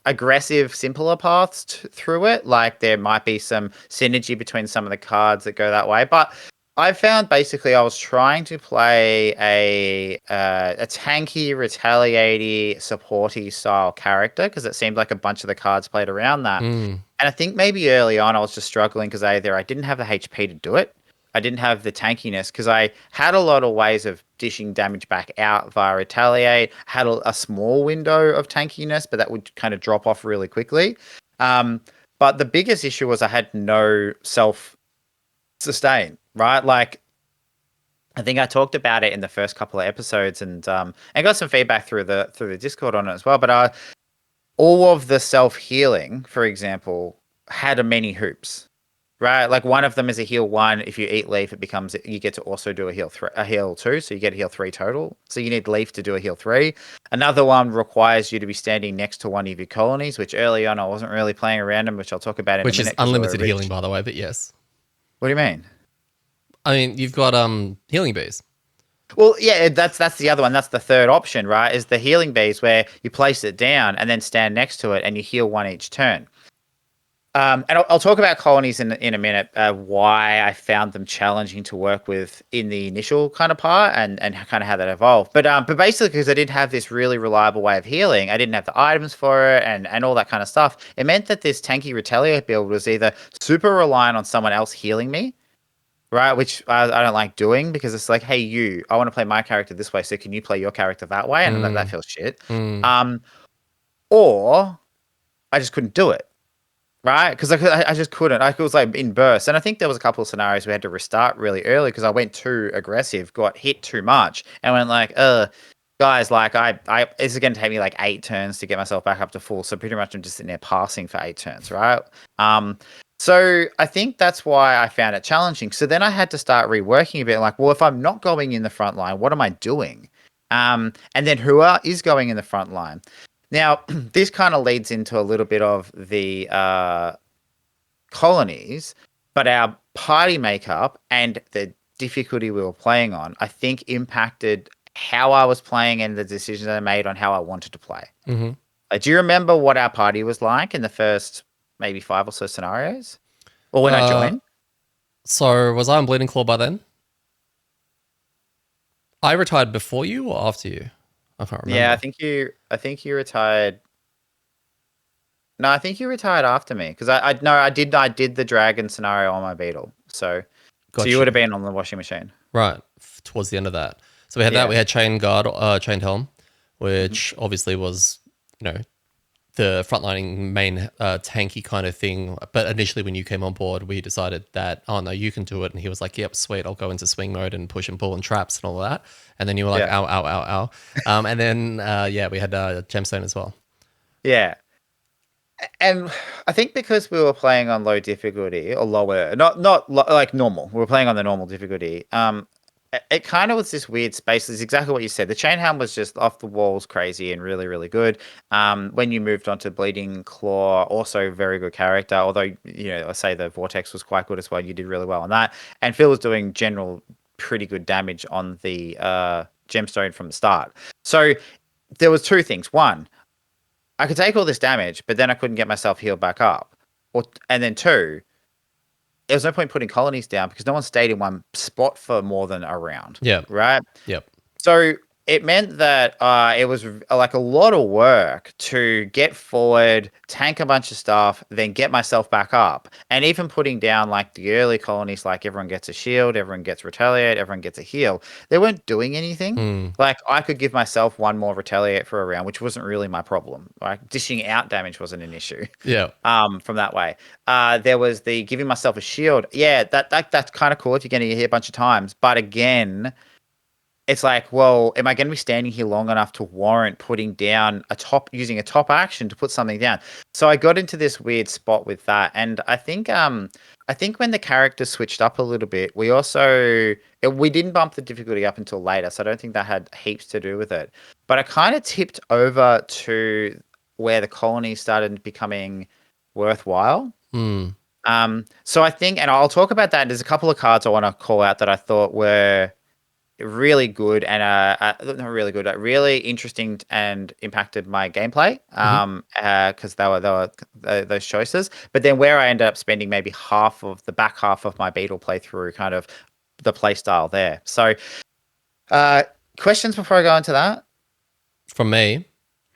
aggressive, simpler paths through it. Like there might be some synergy between some of the cards that go that way. But I found basically I was trying to play a tanky, retaliaty, supporty style character because it seemed like a bunch of the cards played around that. Mm. And I think maybe early on I was just struggling because either I didn't have the HP to do it, I didn't have the tankiness because I had a lot of ways of dishing damage back out via retaliate, had a small window of tankiness, but that would kind of drop off really quickly. But the biggest issue was I had no self sustain, right? Like I think I talked about it in the first couple of episodes and got some feedback through the Discord on it as well. But all of the self healing, for example, had a many hoops, right? Like one of them is a heal 1. If you eat leaf, it becomes you get to also do a heal 2, so you get a heal 3 total. So you need leaf to do a heal 3. Another one requires you to be standing next to one of your colonies, which early on I wasn't really playing around them, which I'll talk about in Which a is minute. 'Cause they were unlimited rich. healing, by the way, but yes. What do you mean? I mean, you've got healing bees. Well, yeah, that's the other one. That's the third option, right? Is the healing bees where you place it down and then stand next to it and you heal 1 each turn. And I'll talk about colonies in a minute, why I found them challenging to work with in the initial kind of part, and kind of how that evolved. But basically, because I didn't have this really reliable way of healing, I didn't have the items for it, and all that kind of stuff. It meant that this tanky retaliate build was either super reliant on someone else healing me, right? Which I don't like doing, because it's like, hey, I want to play my character this way, so can you play your character that way? And that Mm, feels shit. mm, Um, or I just couldn't do it. Right, because I just couldn't. I was like in bursts, and I think there was a couple of scenarios we had to restart really early because I went too aggressive, got hit too much, and went like, guys, like this is going to take me like 8 turns to get myself back up to full. So pretty much I'm just sitting there passing for 8 turns, right? Um, so I think that's why I found it challenging. So then I had to start reworking a bit, like, well, if I'm not going in the front line, what am I doing? And then is going in the front line? Now, this kind of leads into a little bit of the colonies, but our party makeup and the difficulty we were playing on, I think, impacted how I was playing and the decisions I made on how I wanted to play. hmm Do you remember what our party was like in the first maybe 5 or so scenarios? Or when I Uh, joined? so was I on Bleeding Claw by then? I retired before you or after you? I can't Yeah, remember. I think you retired. No, I think you retired after me because I did the dragon scenario on my Beetle. So you Got would have you. been on the washing machine. Right, towards the end of that. So we had that. Yeah. We had Chain Guard, Chained Helm, Mhm. which obviously was, the frontlining main tanky kind of thing. But initially, when you came on board, we decided that, oh no, you can do it. And he was like, yep, sweet, I'll go into swing mode and push and pull and traps and all that. And then you were like, Yeah. ow, ow, ow, ow. And then, yeah, we had Gemstone as well. Yeah. And I think because we were playing on low difficulty or lower, not like normal, we were playing on the normal difficulty. It kind of was this weird space. It's exactly what you said. The chain helm was just off the walls, crazy and really, really good. When you moved on to Bleeding Claw, also very good character. Although I say the Vortex was quite good as well. You did really well on that, and Phil was doing general pretty good damage on the gemstone from the start. So there was two things. One, I could take all this damage, but then I couldn't get myself healed back up. And then two, there was no point putting colonies down because no one stayed in one spot for more than a round, Yep, right? yep. So it meant that it was like a lot of work to get forward, tank a bunch of stuff, then get myself back up. And even putting down like the early colonies, like everyone gets a shield, everyone gets retaliate, everyone gets a heal. They weren't doing anything. Mm, Like I could give myself one more retaliate for a round, which wasn't really my problem. Like dishing out damage wasn't an issue. yeah. From that way. There was the giving myself a shield. Yeah, that's kind of cool if you're going to hit a bunch of times. But again, it's like, well, am I going to be standing here long enough to warrant putting down using a top action to put something down? So I got into this weird spot with that, and I think when the characters switched up a little bit, we didn't bump the difficulty up until later, so I don't think that had heaps to do with it. But I kind of tipped over to where the colonies started becoming worthwhile. Mm, So I think, and I'll talk about that. There's a couple of cards I want to call out that I thought were really good and not really good, really interesting and impacted my gameplay. hmm Because they were those choices. But then where I ended up spending maybe half of the back half of my Beetle playthrough, kind of the play style there. So, uh, questions before I go into that? From me,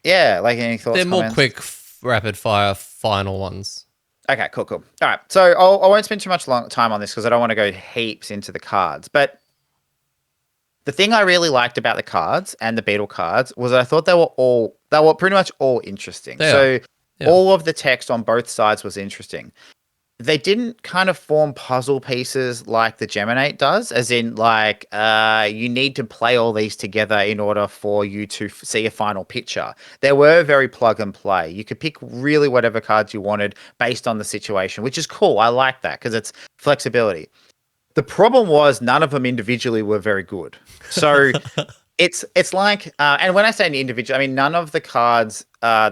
Yeah, like any thoughts, they're more comments? quick, rapid fire, final ones. Okay, cool, cool. All right, so I won't spend too much long time on this because I don't want to go heaps into the cards, but the thing I really liked about the cards and the Beetle cards was that I thought they were pretty much all interesting. They are. So Yeah. all of the text on both sides was interesting. They didn't kind of form puzzle pieces like the Geminate does, as in like you need to play all these together in order for you to see a final picture. They were very plug and play. You could pick really whatever cards you wanted based on the situation, which is cool. I like that because it's flexibility. The problem was none of them individually were very good. So it's like, and when I say an individual, I mean none of the cards are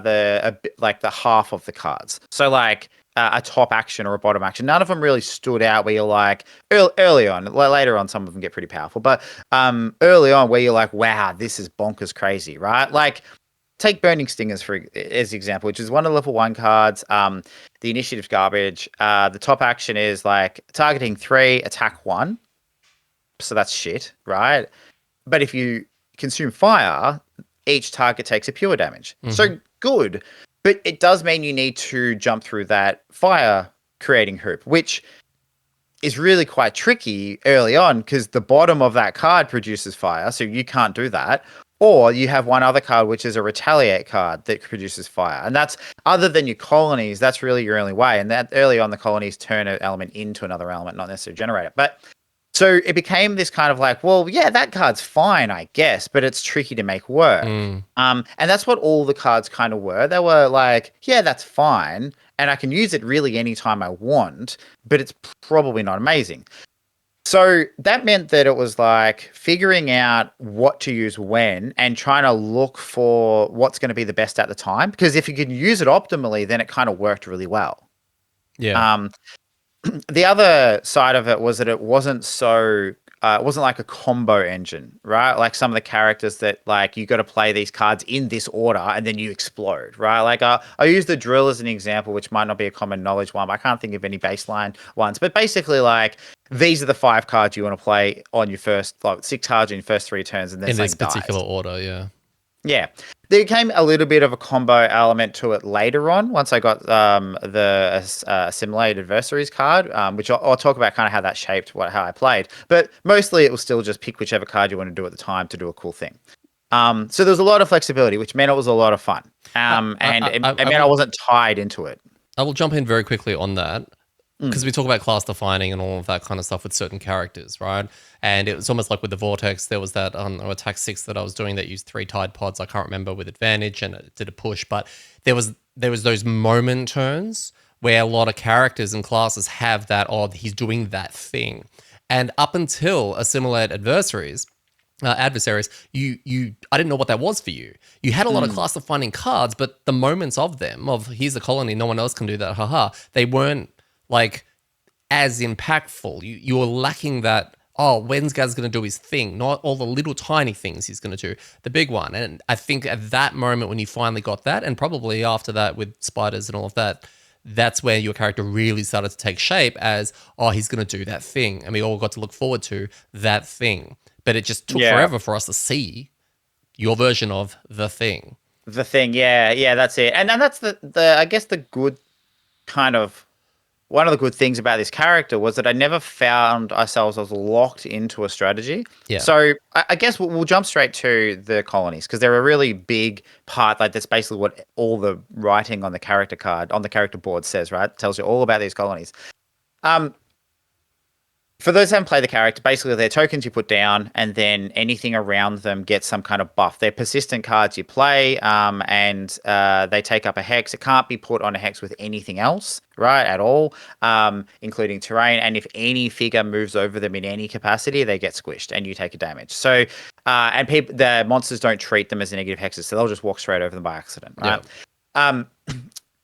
like the half of the cards. So like a top action or a bottom action, none of them really stood out. Where you're like early on, later on, some of them get pretty powerful, but early on, where you're like, wow, this is bonkers crazy, right? Like take Burning Stingers as example, which is one of the level 1 cards. The initiative's garbage. The top action is like targeting 3, attack 1. So that's shit, right? But if you consume fire, each target takes a pure damage. Mm-hmm. So good. But it does mean you need to jump through that fire creating hoop, which is really quite tricky early on because the bottom of that card produces fire, so you can't do that. Or you have one other card, which is a retaliate card that produces fire. And that's other than your colonies, that's really your only way. And that early on, the colonies turn an element into another element, not necessarily generate it. But so it became this kind of like, well, yeah, that card's fine, I guess, but it's tricky to make work. Mm. And that's what all the cards kind of were. They were like, yeah, that's fine, and I can use it really anytime I want, but it's probably not amazing. So that meant that it was like figuring out what to use when and trying to look for what's going to be the best at the time. Because if you can use it optimally, then it kind of worked really well. Yeah. Um, the other side of it was that it wasn't so it wasn't like a combo engine, right? Like some of the characters that like you got to play these cards in this order and then you explode, right? Like I use the drill as an example, which might not be a common knowledge one, but I can't think of any baseline ones. But basically, like these are the 5 cards you want to play on your first, like 6 cards in your first 3 turns, and then In this something dies. particular order, yeah. Yeah. There came a little bit of a combo element to it later on once I got the assimilated adversaries card, which I'll talk about kind of how that shaped how I played. But mostly it was still just pick whichever card you want to do at the time to do a cool thing. So there was a lot of flexibility, which meant it was a lot of fun. And it meant I wasn't tied into it. I will jump in very quickly on that because we talk about class defining and all of that kind of stuff with certain characters, right? And it was almost like with the Vortex, there was that on attack 6 that I was doing that used 3 Tide Pods. I can't remember with advantage, and it did a push, but there was those moment turns where a lot of characters and classes have that. Oh, he's doing that thing, and up until assimilate adversaries, you I didn't know what that was for you. You had a lot of class defining cards, but the moments of them, of here's a colony, no one else can do that, haha, they weren't like as impactful. You were lacking that. Oh, when's Gaz going to do his thing? Not all the little tiny things he's going to do. The big one. And I think at that moment when you finally got that, and probably after that with spiders and all of that, that's where your character really started to take shape as, oh, he's going to do that thing. And we all got to look forward to that thing. But it just took forever for us to see your version of the thing. The thing, yeah, that's it. And that's the I guess the good kind of one of the good things about this character was that I never found ourselves as locked into a strategy. Yeah. So I guess we'll jump straight to the colonies because they're a really big part. Like that's basically what all the writing on the character card, on the character board says, right? It tells you all about these colonies. For those who haven't played the character, basically they're tokens you put down, and then anything around them gets some kind of buff. They're persistent cards you play, and they take up a hex. It can't be put on a hex with anything else, right, at all, including terrain. And if any figure moves over them in any capacity, they get squished, and you take a damage. So, and the monsters don't treat them as negative hexes, so they'll just walk straight over them by accident, right? Yeah.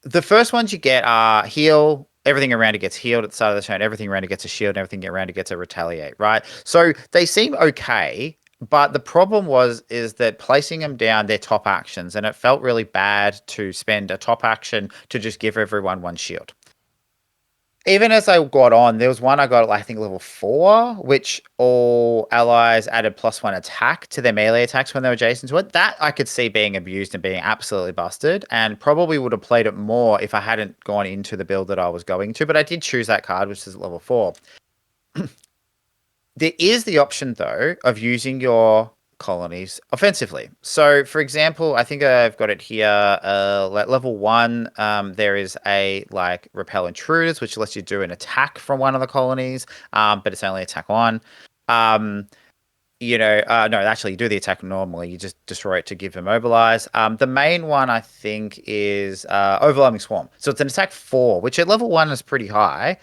The first ones you get are heal. Everything around it gets healed at the start of the turn. Everything around it gets a shield. And everything around it gets a retaliate, right? So they seem okay, but the problem is that placing them down, they're top actions, and it felt really bad to spend a top action to just give everyone one shield. Even as I got on, there was one I got at, I think, level 4, which all allies added +1 attack to their melee attacks when they were adjacent to it. That I could see being abused and being absolutely busted, and probably would have played it more if I hadn't gone into the build that I was going to, but I did choose that card, which is level 4. There is the option, though, of using your colonies offensively. So, for example, I think I've got it here. At level 1, there is a like repel intruders, which lets you do an attack from one of the colonies, but it's only attack 1. No, actually, you do the attack normally. You just destroy it to give immobilize. The main one, I think, is overwhelming swarm. So it's an attack 4, which at level 1 is pretty high.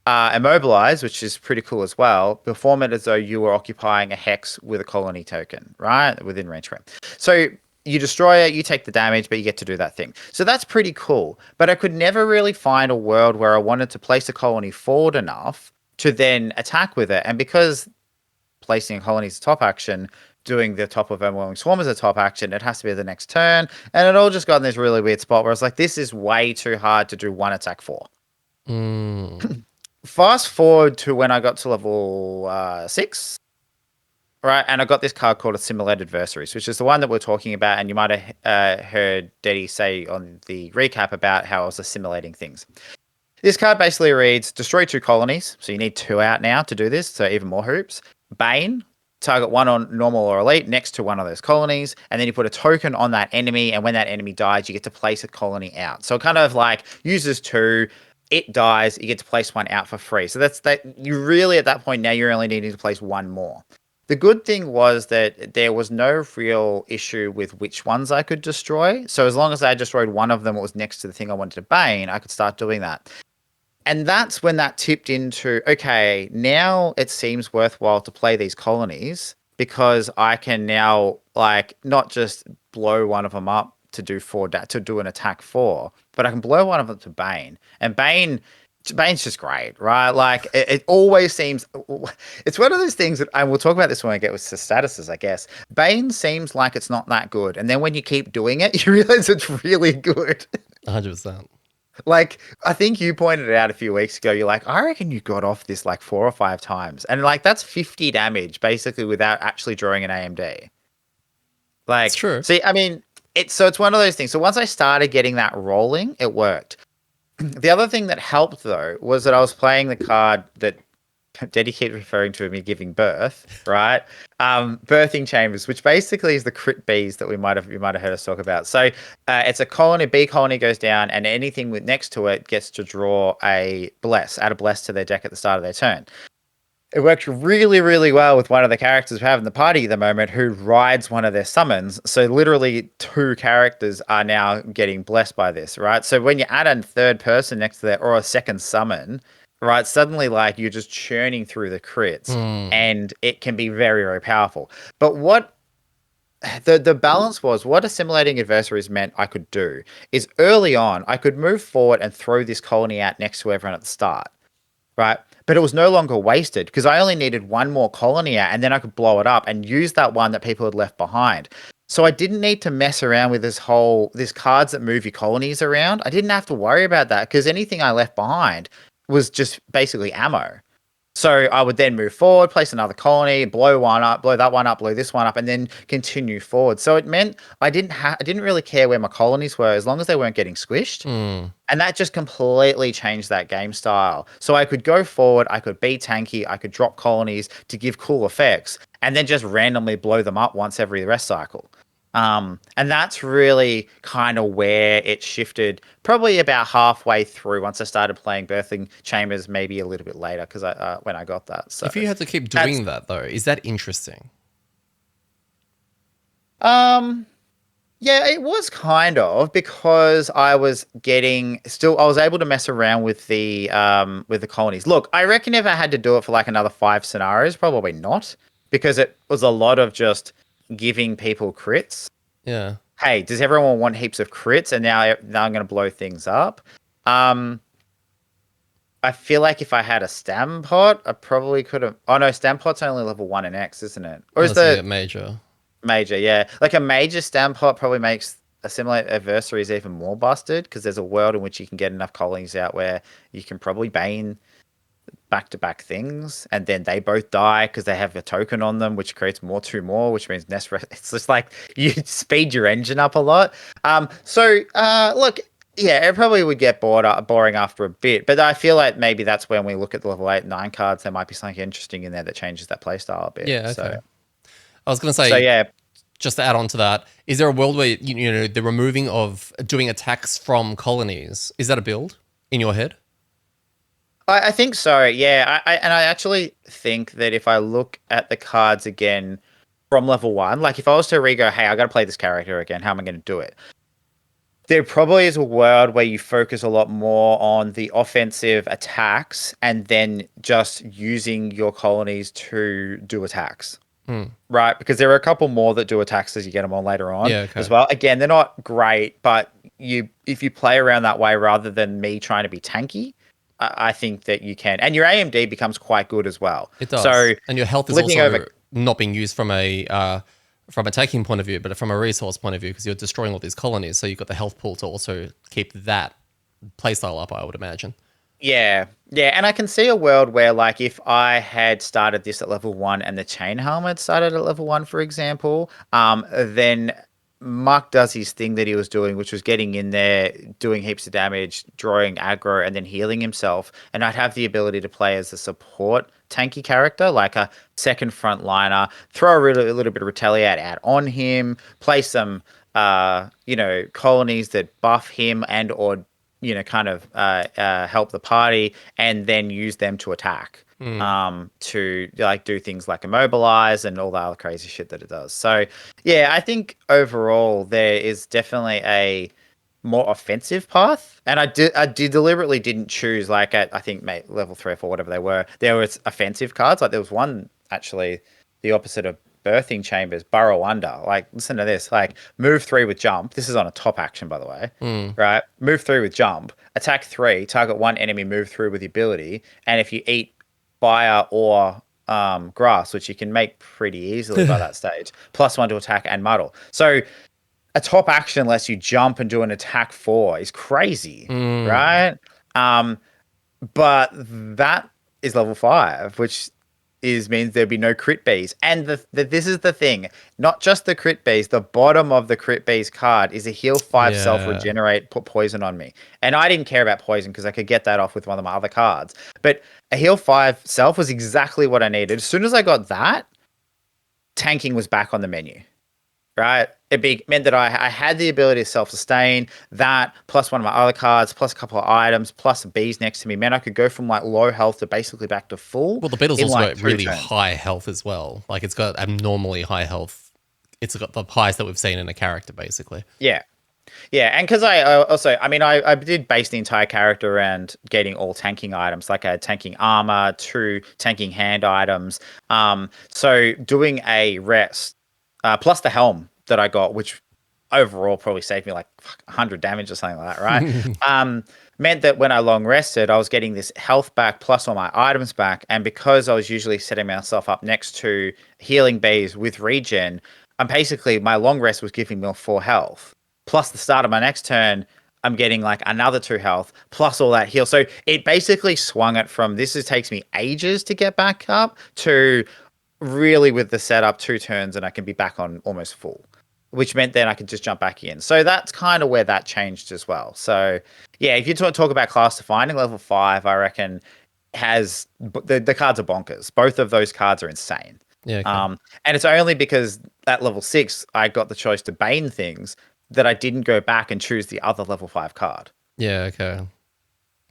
Immobilize, which is pretty cool as well. Perform it as though you were occupying a hex with a colony token, right? Within range frame. So you destroy it, you take the damage, but you get to do that thing. So that's pretty cool. But I could never really find a world where I wanted to place a colony forward enough to then attack with it. And because placing a colony is a top action, doing the top of Overwhelming Swarm as a top action. It has to be the next turn. And it all just got in this really weird spot where it's like, this is way too hard to do one attack for. Mm. Fast forward to when I got to level 6, right? And I got this card called Assimilate Adversaries, which is the one that we're talking about. And you might have heard Deddy say on the recap about how I was assimilating things. This card basically reads, destroy 2 colonies. So you need 2 out now to do this, so even more hoops. Bane, target 1 on normal or elite next to one of those colonies. And then you put a token on that enemy. And when that enemy dies, you get to place a colony out. So it kind of like uses 2. It dies, you get to place 1 out for free. So that's that. You really, at that point, now you're only needing to place 1 more. The good thing was that there was no real issue with which ones I could destroy. So as long as I destroyed one of them, it was next to the thing I wanted to bane, I could start doing that. And that's when that tipped into, okay, now it seems worthwhile to play these colonies because I can now like not just blow one of them up to do to do an attack 4, but I can blow one of them to Bane. And Bane's just great, right? Like it always seems it's one of those things that, and we'll talk about this when I get with the statuses, I guess. Bane seems like it's not that good, and then when you keep doing it, you realize it's really good. 100%. Like, I think you pointed it out a few weeks ago. You're like, I reckon you got off this like 4 or 5 times. And like, that's 50 damage basically without actually drawing an amD. It's Like, true. see, I mean, it's one of those things. So once I started getting that rolling, it worked. The other thing that helped though was that I was playing the card that dedicate referring to me giving birth, right? Birthing chambers, which basically is the crit bees that you might have heard us talk about. So it's a colony, bee colony goes down, and anything with next to it gets to draw add a bless to their deck at the start of their turn. It works really, really well with one of the characters we have in the party at the moment who rides one of their summons. So literally 2 characters are now getting blessed by this, right? So when you add a third person next to that or a second summon, right, suddenly like you're just churning through the crits and it can be very, very powerful. But what the balance was, what assimilating adversaries meant I could do is early on, I could move forward and throw this colony out next to everyone at the start, right? But it was no longer wasted because I only needed 1 more colony out and then I could blow it up and use that one that people had left behind. So I didn't need to mess around with this cards that move your colonies around. I didn't have to worry about that because anything I left behind was just basically ammo. So I would then move forward, place another colony, blow one up, blow that one up, blow this one up, and then continue forward. So it meant I didn't really care where my colonies were as long as they weren't getting squished. And that just completely changed that game style. So I could go forward, I could be tanky, I could drop colonies to give cool effects, and then just randomly blow them up once every rest cycle. And that's really kind of where it shifted probably about halfway through once I started playing Birthing Chambers, maybe a little bit later because when I got that. So If you had to keep doing that though, is that interesting? Yeah, it was kind of because I was able to mess around with the colonies. Look, I reckon if I had to do it for like another 5 scenarios, probably not, because it was a lot of just giving people crits. Yeah. Hey, does everyone want heaps of crits? And now I'm going to blow things up. I feel like if I had a Stampot, I probably could have. Oh no, Stampot's only level 1 in X, isn't it? Or is the major? Major, yeah. Like a major Stampot probably makes Assimilate Adversaries even more busted because there's a world in which you can get enough colonies out where you can probably bane back-to-back things, and then they both die because they have a token on them, which creates more 2 more, which means it's just like you speed your engine up a lot. Look, yeah, it probably would get boring after a bit, but I feel like maybe that's when we look at the level 8 and 9 cards, there might be something interesting in there that changes that playstyle a bit. Yeah, okay. So, I was going to say, so yeah. Just to add on to that, is there a world where, you know, the removing of doing attacks from colonies, is that a build in your head? I think so, yeah. I actually think that if I look at the cards again from level 1, like if I was to re-go, hey, I got to play this character again, how am I going to do it? There probably is a world where you focus a lot more on the offensive attacks and then just using your colonies to do attacks. Right? Because there are a couple more that do attacks as you get them on later on as well. Again, they're not great, but if you play around that way rather than me trying to be tanky, I think that you can. And your AMD becomes quite good as well. It does. So and your health is also not being used from a from a taking point of view, but from a resource point of view, because you're destroying all these colonies, so you've got the health pool to also keep that playstyle up, I would imagine. Yeah, yeah, and I can see a world where, like, if I had started this at level 1 and the chain helmet started at level 1, for example, then Mark does his thing that he was doing, which was getting in there, doing heaps of damage, drawing aggro, and then healing himself. And I'd have the ability to play as a support tanky character, like a second frontliner, throw a little bit of retaliate out on him, play some, colonies that buff him and or kind of help the party, and then use them to attack, Mm. to like do things like immobilize and all the other crazy shit that it does. So, yeah, I think overall there is definitely a more offensive path, and I did deliberately didn't choose like at I think level 3 or 4, whatever they were. There was offensive cards. Like there was one actually the opposite of birthing chambers, burrow under. Like listen to this. Like move 3 with jump. This is on a top action, by the way. Mm. Right? Move 3 with jump. Attack 3. Target one enemy. Move through with the ability. And if you eat fire or grass, which you can make pretty easily by that stage, +1 to attack and muddle. So a top action lets you jump and do an attack 4 is crazy, Mm. right? Um, but that is level 5, which is means there'd be no crit bees. And this is the thing, not just the crit bees. The bottom of the crit bees card is a heal 5 self Yeah. regenerate, put poison on me. And I didn't care about poison because I could get that off with one of my other cards. But a heal 5 self was exactly what I needed. As soon as I got that, tanking was back on the menu, right? Meant that I had the ability to self-sustain, that plus one of my other cards, plus a couple of items, plus bees next to me, meant I could go from like low health to basically back to full Well, the Beetle's in also like got two really turns. high health as well. Like it's got abnormally high health. It's got the highest that we've seen in a character, basically. Yeah. Yeah, and because I did base the entire character around getting all tanking items. Like I had tanking armor, 2 tanking hand items. So doing a rest, plus the helm that I got, which overall probably saved me like 100 damage or something like that, right? Meant that when I long rested, I was getting this health back plus all my items back. And because I was usually setting myself up next to healing bees with regen, I'm basically, my long rest was giving me 4 health. Plus the start of my next turn, I'm getting like another 2 health plus all that heal. So it basically swung it from takes me ages to get back up to really with the setup 2 turns and I can be back on almost full, which meant then I could just jump back in. So that's kind of where that changed as well. So yeah, if you talk about class defining, level 5, I reckon has the cards are bonkers. Both of those cards are insane. Yeah. Okay. And it's only because at level 6 I got the choice to bane things that I didn't go back and choose the other level 5 card. Yeah. Okay.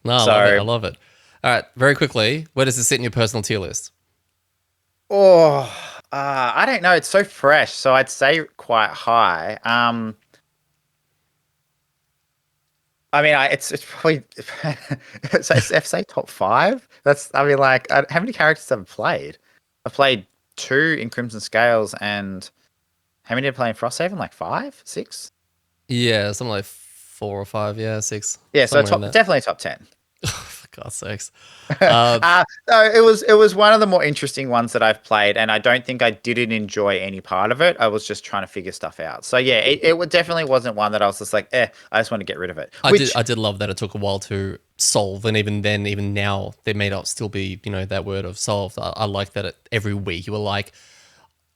No, I love it. So, I love it. All right. Very quickly, where does it sit in your personal tier list? oh, I don't know. It's so fresh, so I'd say quite high. I mean, it's probably say top 5. That's I mean, like, how many characters have I played? I've played 2 in Crimson Scales, and how many did I play in Frosthaven? Like 5, 6? Yeah, something like 4 or 5. Yeah, 6, Yeah, so somewhere in that. definitely top 10. For God's sakes. Uh, No, it was one of the more interesting ones that I've played, and I don't think I didn't enjoy any part of it. I was just trying to figure stuff out. So yeah, definitely wasn't one that I was just like, I just want to get rid of it. Which I did love that it took a while to solve, and even then, even now, there may not still be that word of solved. I like that every week you were like,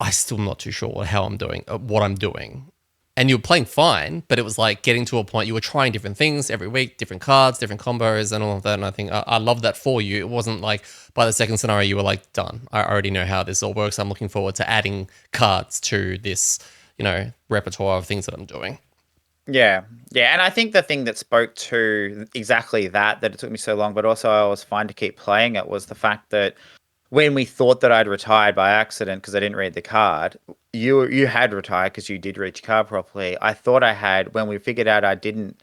I still not too sure how I'm doing, what I'm doing. And you were playing fine, but it was like getting to a point you were trying different things every week, different cards, different combos, and all of that. And I think I love that for you. It wasn't like by the second scenario you were like, done. I already know how this all works. I'm looking forward to adding cards to this, repertoire of things that I'm doing. Yeah, yeah, and I think the thing that spoke to exactly that it took me so long, but also I was fine to keep playing it, was the fact that when we thought that I'd retired by accident because I didn't read the card, you had retired because you did read your card properly. I thought I had. When we figured out I didn't,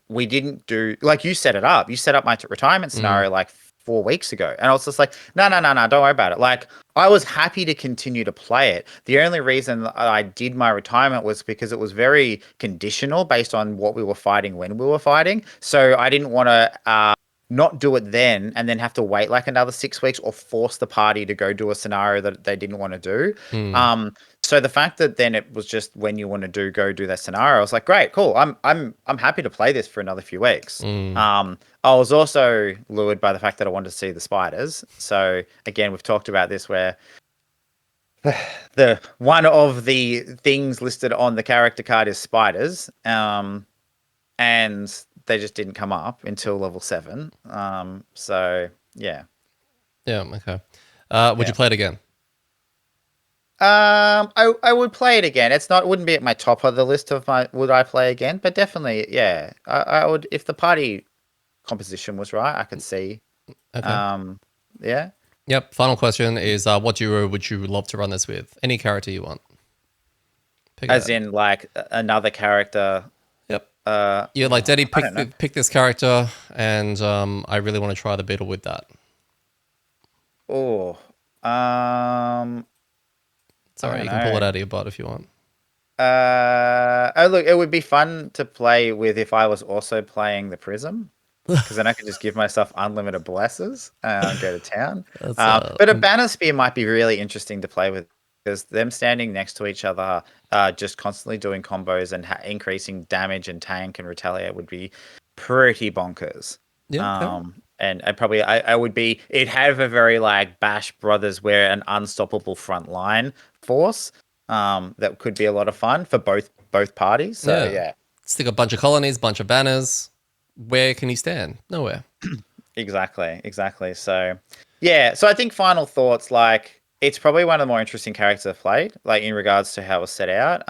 we didn't do like you set it up. You set up my retirement Mm. scenario like 4 weeks ago, and I was just like, no, no, no, no, don't worry about it. Like I was happy to continue to play it. The only reason I did my retirement was because it was very conditional based on what we were fighting when we were fighting. So I didn't want to not do it then and then have to wait like another 6 weeks or force the party to go do a scenario that they didn't want to do. Mm. So the fact that then it was just when you want to go do that scenario, I was like, great, cool. I'm happy to play this for another few weeks. Mm. I was also lured by the fact that I wanted to see the spiders. So again, we've talked about this where the one of the things listed on the character card is spiders, and they just didn't come up until level 7. So yeah, Yeah. Okay. Would you yeah. play it again? I would play it again. It wouldn't be at my top of the list of my would I play again, but definitely, yeah. I would if the party composition was right. I could see. Okay. Um, yeah. Yep. Final question is, what duo would you love to run this with? Any character you want. Pick As it. in, like another character. Yep. Uh, Yeah, like Daddy, I don't know. pick this character, and I really want to try the Beetle with that. Oh, I Sorry, don't you can pull it know. out of your butt if you want. Oh look, it would be fun to play with if I was also playing the Prism, because then I could just give myself unlimited blesses and go to town. That's But a Banner Spear might be really interesting to play with because them standing next to each other, just constantly doing combos and increasing damage and tank and retaliate would be pretty bonkers. yeah. Okay. And I would be it'd have a very like Bash Brothers where an unstoppable front line force. That could be a lot of fun for both parties. So Yeah. yeah, Stick a bunch of colonies, bunch of banners. Where can he stand? Nowhere. exactly. So yeah, so I think final thoughts like it's probably one of the more interesting characters I've played, like in regards to how it was set out.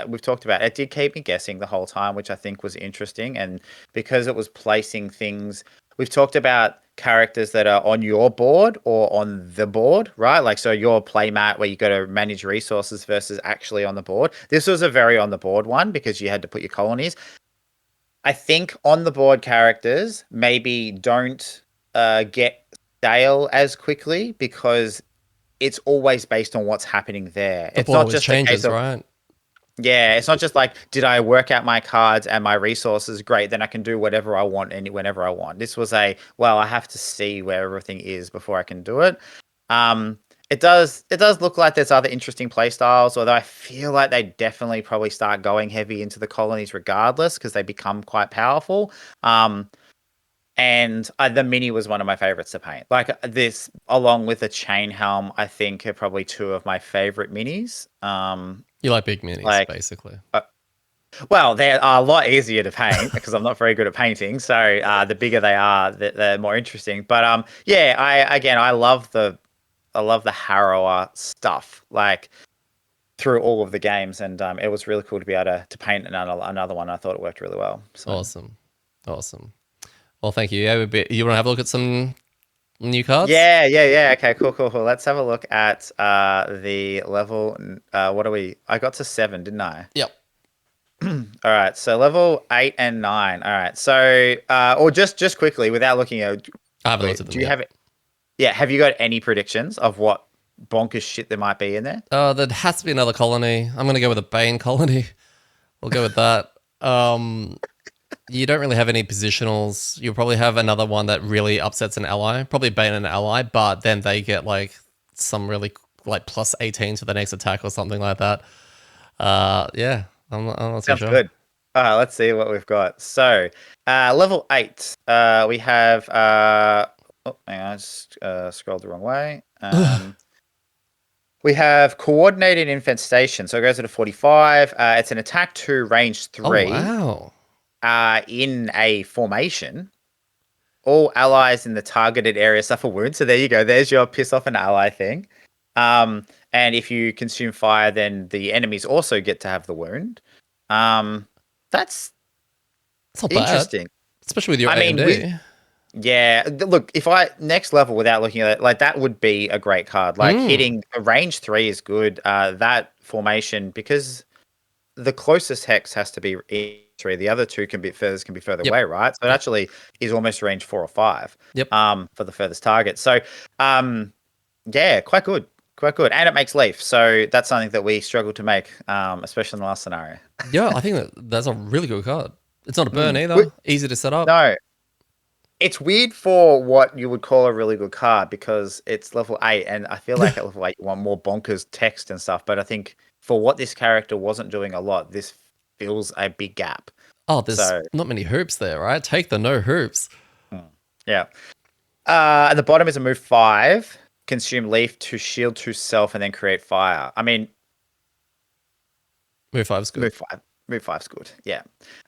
We've talked about it did keep me guessing the whole time, which I think was interesting, and because it was placing things. We've talked about characters that are on your board or on the board, right? Like, so your play mat where you got to manage resources versus actually on the board. This was a very on the board one because you had to put your colonies. I think on the board characters maybe don't get stale as quickly because it's always based on what's happening there. The It's board not always just a case changes, of right? yeah, it's not just like, did I work out my cards and my resources? Great, then I can do whatever I want and whenever I want. This was well, I have to see where everything is before I can do it. Um, it does look like there's other interesting play styles, although I feel like they definitely probably start going heavy into the colonies regardless because they become quite powerful. And the mini was one of my favorites to paint. Like this, along with the chain helm, I think are probably two of my favorite minis. You like big minis, Like basically. uh, well, they are a lot easier to paint because I'm not very good at painting. So the bigger they are, they're more interesting. But yeah, I love the Harrower stuff like through all of the games, and it was really cool to be able to paint another one. I thought it worked really well. So Awesome. Awesome. Well, thank you. Yeah, you want to have a look at some new cards? yeah. Okay, cool. Let's have a look at the level. What are we? I got to 7, didn't I? Yep. All right, so level 8 and 9. All right, so or just quickly without looking at, I haven't looked at them do you yet. have Yeah, have you got any predictions of what bonkers shit there might be in there? There has to be another colony. I'm going to go with a Bane colony. We'll go with that. You don't really have any positionals. You'll probably have another one that really upsets an ally. Probably Bane an ally, but then they get like some really like plus 18 to the next attack or something like that. Yeah, I'm not too Sounds sure. good. Let's see what we've got. So, level 8, we have. Oh, hang on, I just scrolled the wrong way. We have coordinated infestation. So it goes to 45. It's an attack 2, range Oh 3. wow. In a formation. All allies in the targeted area suffer wounds. So there you go. There's your piss off an ally thing. And if you consume fire, then the enemies also get to have the wound. That's It's not bad, interesting. especially with your I mean, AMD. look, if I next level without looking at it, like that would be a great card. Like Mm. hitting a range 3 is good. That formation because the closest hex has to be in 3. The other two can be further Yep. away, right? So it actually is almost range 4 or 5. Yep. For the furthest target. So yeah, quite good. Quite good. And it makes leaf. So that's something that we struggle to make, especially in the last scenario. Yeah, I think that's a really good card. It's not a burn Mm. either. Easy to set up. No, it's weird for what you would call a really good card because it's level 8, and I feel like at level 8 you want more bonkers text and stuff. But I think for what this character wasn't doing a lot, this fills a big gap. Oh, there's So not many hoops there, right? Take the no hoops. mm, yeah. At the bottom is a move 5. Consume leaf to shield to self and then create fire. I mean, Move five's good. move 5. Move five's good. Yeah.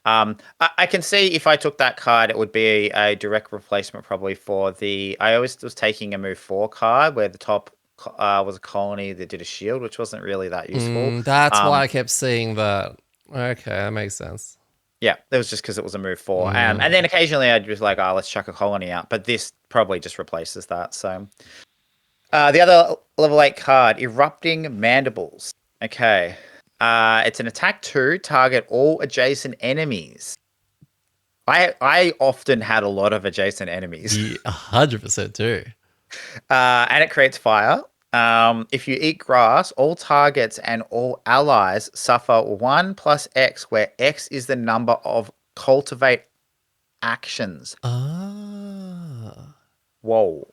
I can see if I took that card, it would be a direct replacement probably for the. I always was taking a move 4 card where the top was a colony that did a shield, which wasn't really that useful. That's why Um, I kept seeing that. Okay, that makes sense. yeah, it was just because it was a move 4. Mm. And then occasionally I'd just like, oh, let's chuck a colony out. But this probably just replaces that. So the other level 8 card, Erupting Mandibles. Okay. It's an attack 2, target all adjacent enemies. I often had a lot of adjacent enemies. Yeah, 100% too. And it creates fire. If you eat grass, all targets and all allies suffer 1 plus X, where X is the number of cultivate actions. Ah. Whoa.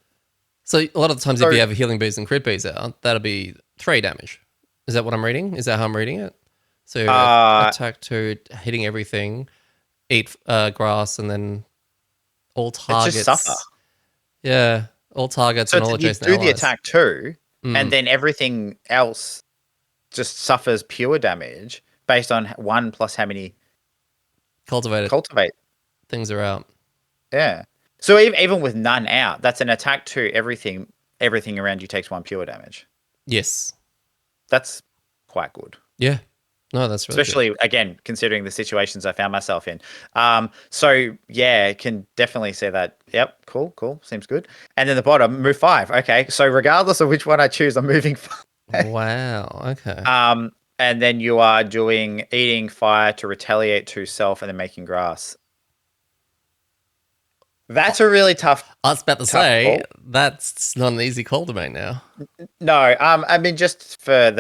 So a lot of the times, if So, you have a healing bees and crit bees out, that'll be 3 damage. Is that what I'm reading? Is that how I'm reading it? So attack 2, hitting everything, eat grass, and then all it's just suffer. targets. Yeah, all targets So and all you adjacent do the allies. attack 2, and Mm. then everything else just suffers pure damage based on 1 plus how many Cultivated cultivate. things are out. Yeah. So even with none out, that's an attack 2. Everything around you takes 1 pure damage. Yes. That's quite good. Yeah. No, that's really good. Especially again, considering the situations I found myself in. So yeah, can definitely say that. Yep, cool, seems good. And then the bottom, move 5. Okay, so regardless of which one I choose, I'm moving 5. Wow. Okay. And then you are doing eating fire to retaliate to self, and then making grass. That's a really I was about to tough say call. that's not an easy call to make now. No, I mean, just for in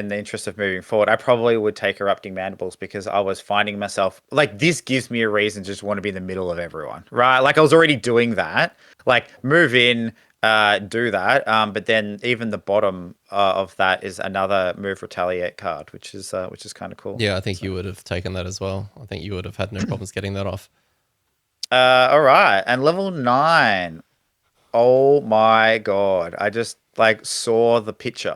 the interest of moving forward, I probably would take erupting mandibles because I was finding myself like this gives me a reason to just want to be in the middle of everyone, right? Like I was already doing that, like move in, do that. But then even the bottom of that is another move retaliate card, which is kind of cool. Yeah, I think So, you would have taken that as well. I think you would have had no problems getting that off. all right, and level 9. Oh my god, I just like saw the picture.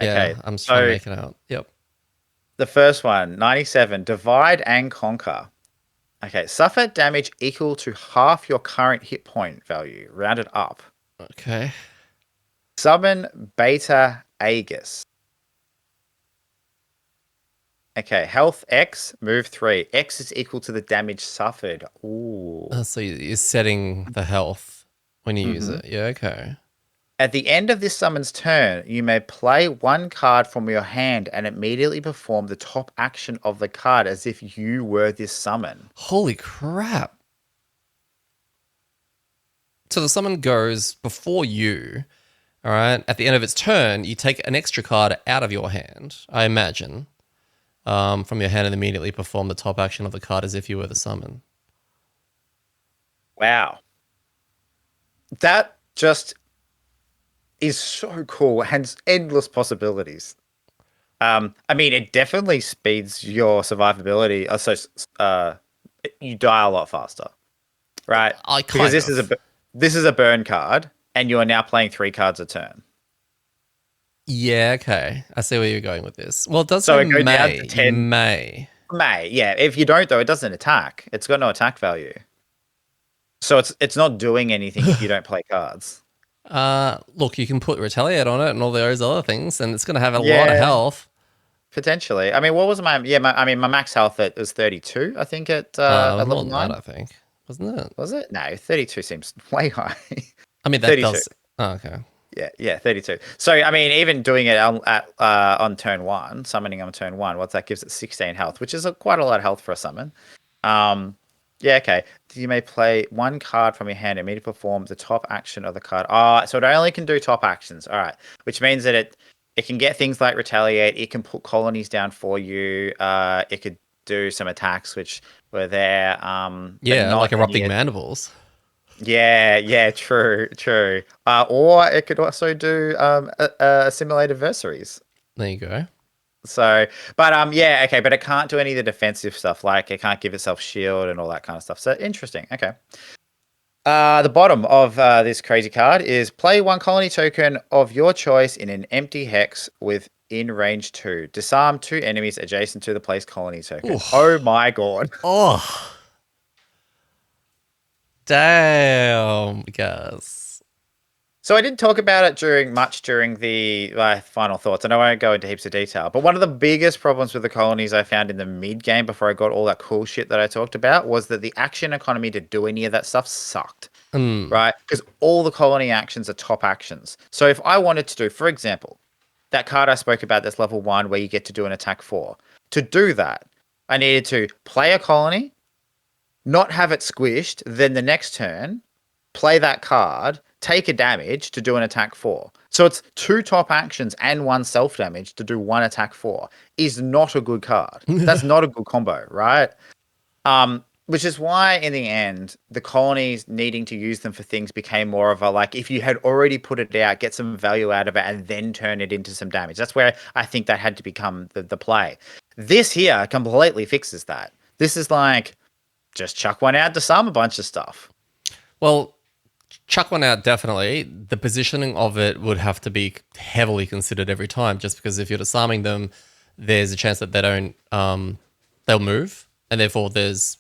Yeah, Okay, I'm just trying to so make it out. Yep. the first one, 97, divide and conquer. Okay, suffer damage equal to half your current hit point value, rounded up. Okay. Summon Beta Aegis. Okay, health X, move 3. X is equal to the damage suffered. Ooh. So you're setting the health when you use hmm it. Yeah, okay. At the end of this summon's turn, you may play 1 card from your hand and immediately perform the top action of the card as if you were this summon. Holy crap. So the summon goes before you. All right. At the end of its turn, you take an extra card out of your hand, I imagine, from your hand and immediately perform the top action of the card as if you were the summon. Wow. That just is so cool. Has endless possibilities. I mean, it definitely speeds your survivability. You die a lot faster, right? I Because kind of. this is a burn card, and you are now playing 3 cards a turn. Yeah, okay. I see where you're going with this. Well, it does So say it goes down to may. You 10. may. May, yeah. If you don't though, it doesn't attack. It's got no attack value. So it's not doing anything if you don't play cards. Look, you can put retaliate on it and all those other things, and it's going to have a lot of Yeah, health. potentially. I mean, what was my I mean my max health at was 32, I think It at was more level than that, 9. I think, wasn't it? Was it? No, 32 seems way high. I mean, that 32. does. Oh, okay. Yeah, 32. So I mean, even doing it on turn 1, summoning on turn 1, what that gives it 16 health, which is quite a lot of health for a summon. Yeah, okay. You may play 1 card from your hand and immediately perform the top action of the card. So it only can do top actions. All right, which means that it can get things like retaliate. It can put colonies down for you. It could do some attacks which were there. But Yeah, like not erupting any. mandibles. Yeah, yeah, true, true. Or it could also do simulate adversaries. There you go. So, but yeah, okay, but it can't do any of the defensive stuff. Like it can't give itself shield and all that kind of stuff. So interesting. Okay. The bottom of this crazy card is play one colony token of your choice in an empty hex within range two. Disarm two enemies adjacent to the place colony Ooh. token. Oh my god. Oh, damn, guys. So I didn't talk about it during the final thoughts, and I won't go into heaps of detail. But one of the biggest problems with the colonies I found in the mid game before I got all that cool shit that I talked about was that the action economy to do any of that stuff sucked. Mm, Right? Because all the colony actions are top actions. So if I wanted to do, for example, that card I spoke about that's level one where you get to do an attack four, to do that, I needed to play a colony, not have it squished, then the next turn, play that card, take a damage to do an attack four. So it's two top actions and one self damage to do one attack four is not a good card. That's not a good combo, right? Which is why in the end, the colonies needing to use them for things became more of a like if you had already put it out, get some value out of it, and then turn it into some damage. That's where I think that had to become the play. This here completely fixes that. This is like just chuck one out, disarm a bunch of stuff. well, chuck one out definitely. The positioning of it would have to be heavily considered every time, just because if you're disarming them, there's a chance that they don't they'll move, and therefore there's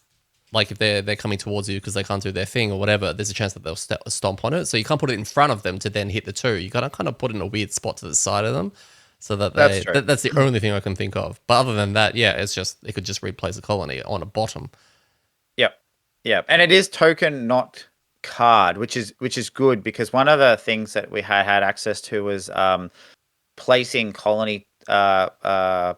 like if they're coming towards you because they can't do their thing or whatever, there's a chance that they'll stomp on it. So you can't put it in front of them to then hit the two. You gotta kind of put it in a weird spot to the side of them, so that That's true. that's the only thing I can think of. But other than that, yeah, it's just it could just replace a colony on a bottom. Yep. Yep. And it is token, not card, which is good because one of the things that we had access to was placing colony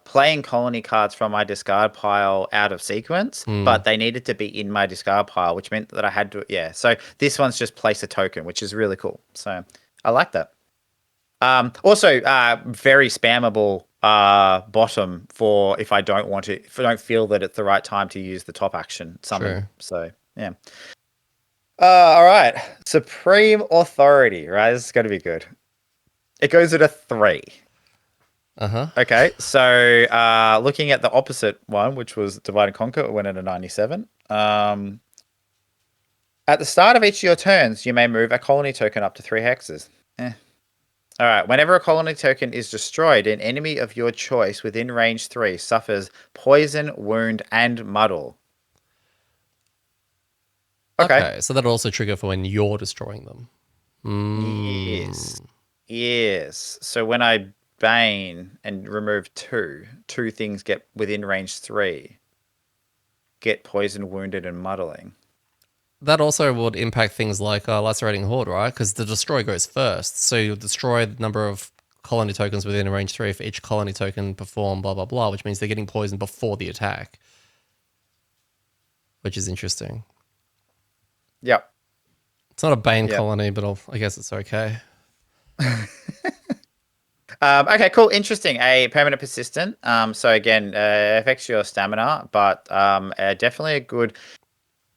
playing colony cards from my discard pile out of sequence, Hmm, but they needed to be in my discard pile, which meant that I had to so this one's just place a token, which is really cool. So I like that. Also very spammable bottom for if I don't want to if I don't feel that it's the right time to use the top action summon. true. So yeah. All right. Supreme Authority, right? This is going to be good. It goes at a 3. Uh huh. Okay, so looking at the opposite one, which was Divide and Conquer, it went at a 97. At the start of each of your turns, you may move a colony token up to 3 hexes. All right, whenever a colony token is destroyed, an enemy of your choice within range 3 suffers poison, wound, and muddle. Okay. Okay, so that'll also trigger for when you're destroying them. Yes. Mm, Yes. So when I Bane and remove two things get within range 3. Get poisoned, wounded, and muddling. that also would impact things like lacerating horde, right? Because the destroy goes first, so you'll destroy the number of colony tokens within a range 3 for each colony token perform blah blah blah, which means they're getting poisoned before the attack, which is interesting. Yep. It's not a Bane Yep. colony, but I guess it's okay. Okay, cool. Interesting. A permanent persistent. So again, affects your stamina, but definitely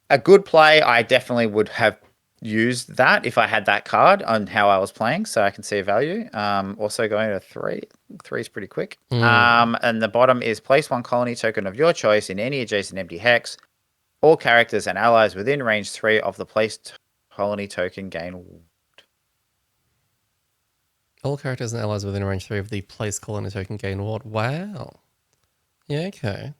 a good play. I definitely would have used that if I had that card on how I was playing, so I can see a value. Also going to 3. 3 is pretty quick. Mm. And the bottom is place one colony token of your choice in any adjacent empty hex. All characters and allies within range 3 of the placed colony token gain. All characters and allies within range 3 of the place colony token gain ward. Wow. Yeah, okay.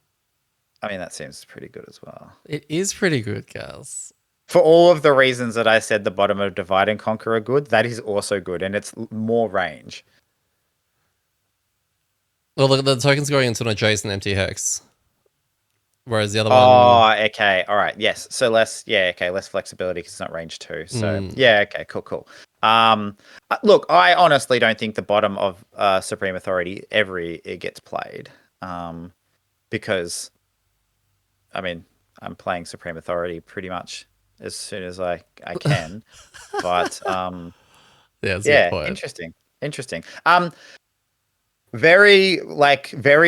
I mean, that seems pretty good as well. It is pretty good, guys. For all of the reasons that I said the bottom of Divide and Conquer are good, that is also good, and it's more range. Well, the token's going into an adjacent empty hex, whereas the other one. Oh, okay. All right. Yes. So less flexibility because it's not range 2. So Mm, yeah, okay, cool. Look, I honestly don't think the bottom of Supreme Authority ever it gets played. Because I mean, I'm playing Supreme Authority pretty much as soon as I can. But yeah, that's a good yeah, point. interesting. Very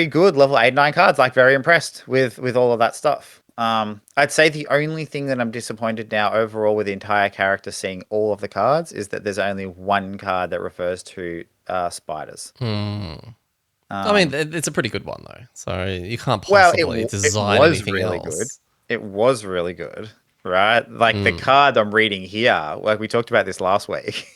good level 8 9 cards. Like very impressed with all of that stuff. I'd say the only thing that I'm disappointed now overall with the entire character seeing all of the cards is that there's only one card that refers to spiders. I mean, Um, it's a pretty good one though, so you can't well, possibly it design was anything really good. else. It was really good, right? Like the card I'm reading here, like we talked about this last week.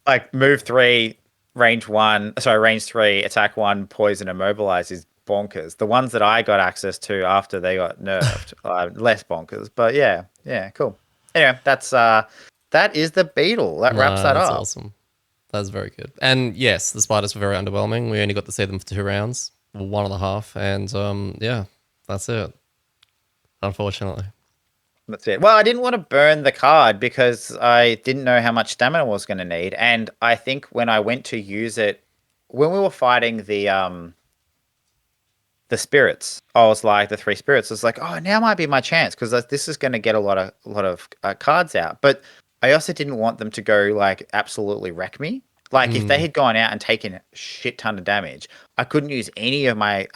Like move 3, range 3, attack 1, poison, immobilize is bonkers. The ones that I got access to after they got nerfed, less bonkers. But yeah, cool. Anyway, that is the Beetle. That wraps No, that that's up. awesome. That's very good. And yes, the spiders were very underwhelming. We only got to see them for 2 rounds, one and a half, and yeah, that's it. Unfortunately. That's it. Well, I didn't want to burn the card because I didn't know how much stamina I was going to need, and I think when I went to use it, when we were fighting the spirits, I was like the 3 spirits. I was like, oh, now might be my chance because this is going to get a lot of cards out. But I also didn't want them to go like absolutely wreck me. Like if they had gone out and taken a shit ton of damage, I couldn't use any of my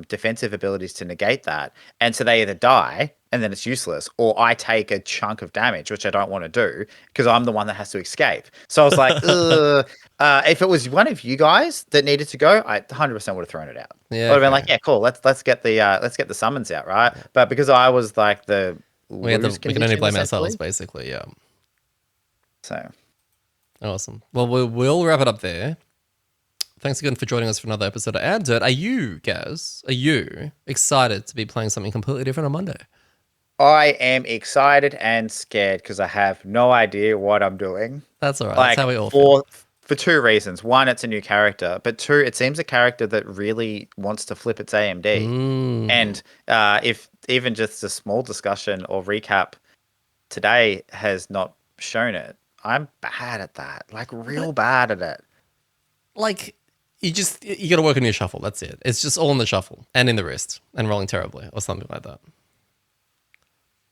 defensive abilities to negate that, and so they either die and then it's useless, or I take a chunk of damage, which I don't want to do because I'm the one that has to escape. So I was like, ugh. If it was one of you guys that needed to go, I 100% would have thrown it out. I Yeah, would have been okay. like, yeah, cool. Let's get the summons out, right? But because I was like the lose We can only condition blame ourselves, essentially, basically. Yeah. so Awesome. Well, we'll wrap it up there. Thanks again for joining us for another episode of amDirt. Are you, Gaz, excited to be playing something completely different on Monday? I am excited and scared because I have no idea what I'm doing. That's all right. That's Like how we all feel. for 2 reasons. One, it's a new character, but 2, it seems a character that really wants to flip its AMD. Mm. And if even just a small discussion or recap today has not shown it, I'm bad at that. Like real bad at it. Like, you got to work on your shuffle. That's it. It's just all in the shuffle and in the wrist and rolling terribly or something like that.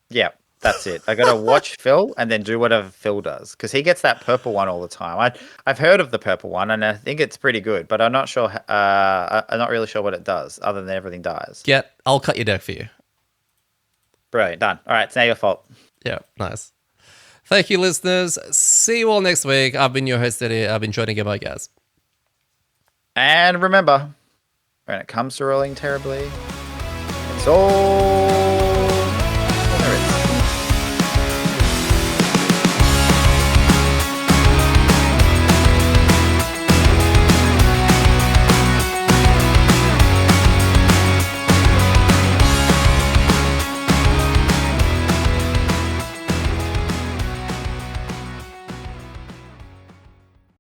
Yeah, that's it. I got to watch Phil and then do whatever Phil does because he gets that purple one all the time. I've heard of the purple one and I think it's pretty good, but I'm not sure. I'm not really sure what it does other than everything dies. I'll cut your deck for you. Brilliant, done. All right, it's now your fault. Yeah, nice. Thank you, listeners. See you all next week. I've been your host, Eddie. I've been joining you by Gaz. And remember, when it comes to rolling terribly, it's all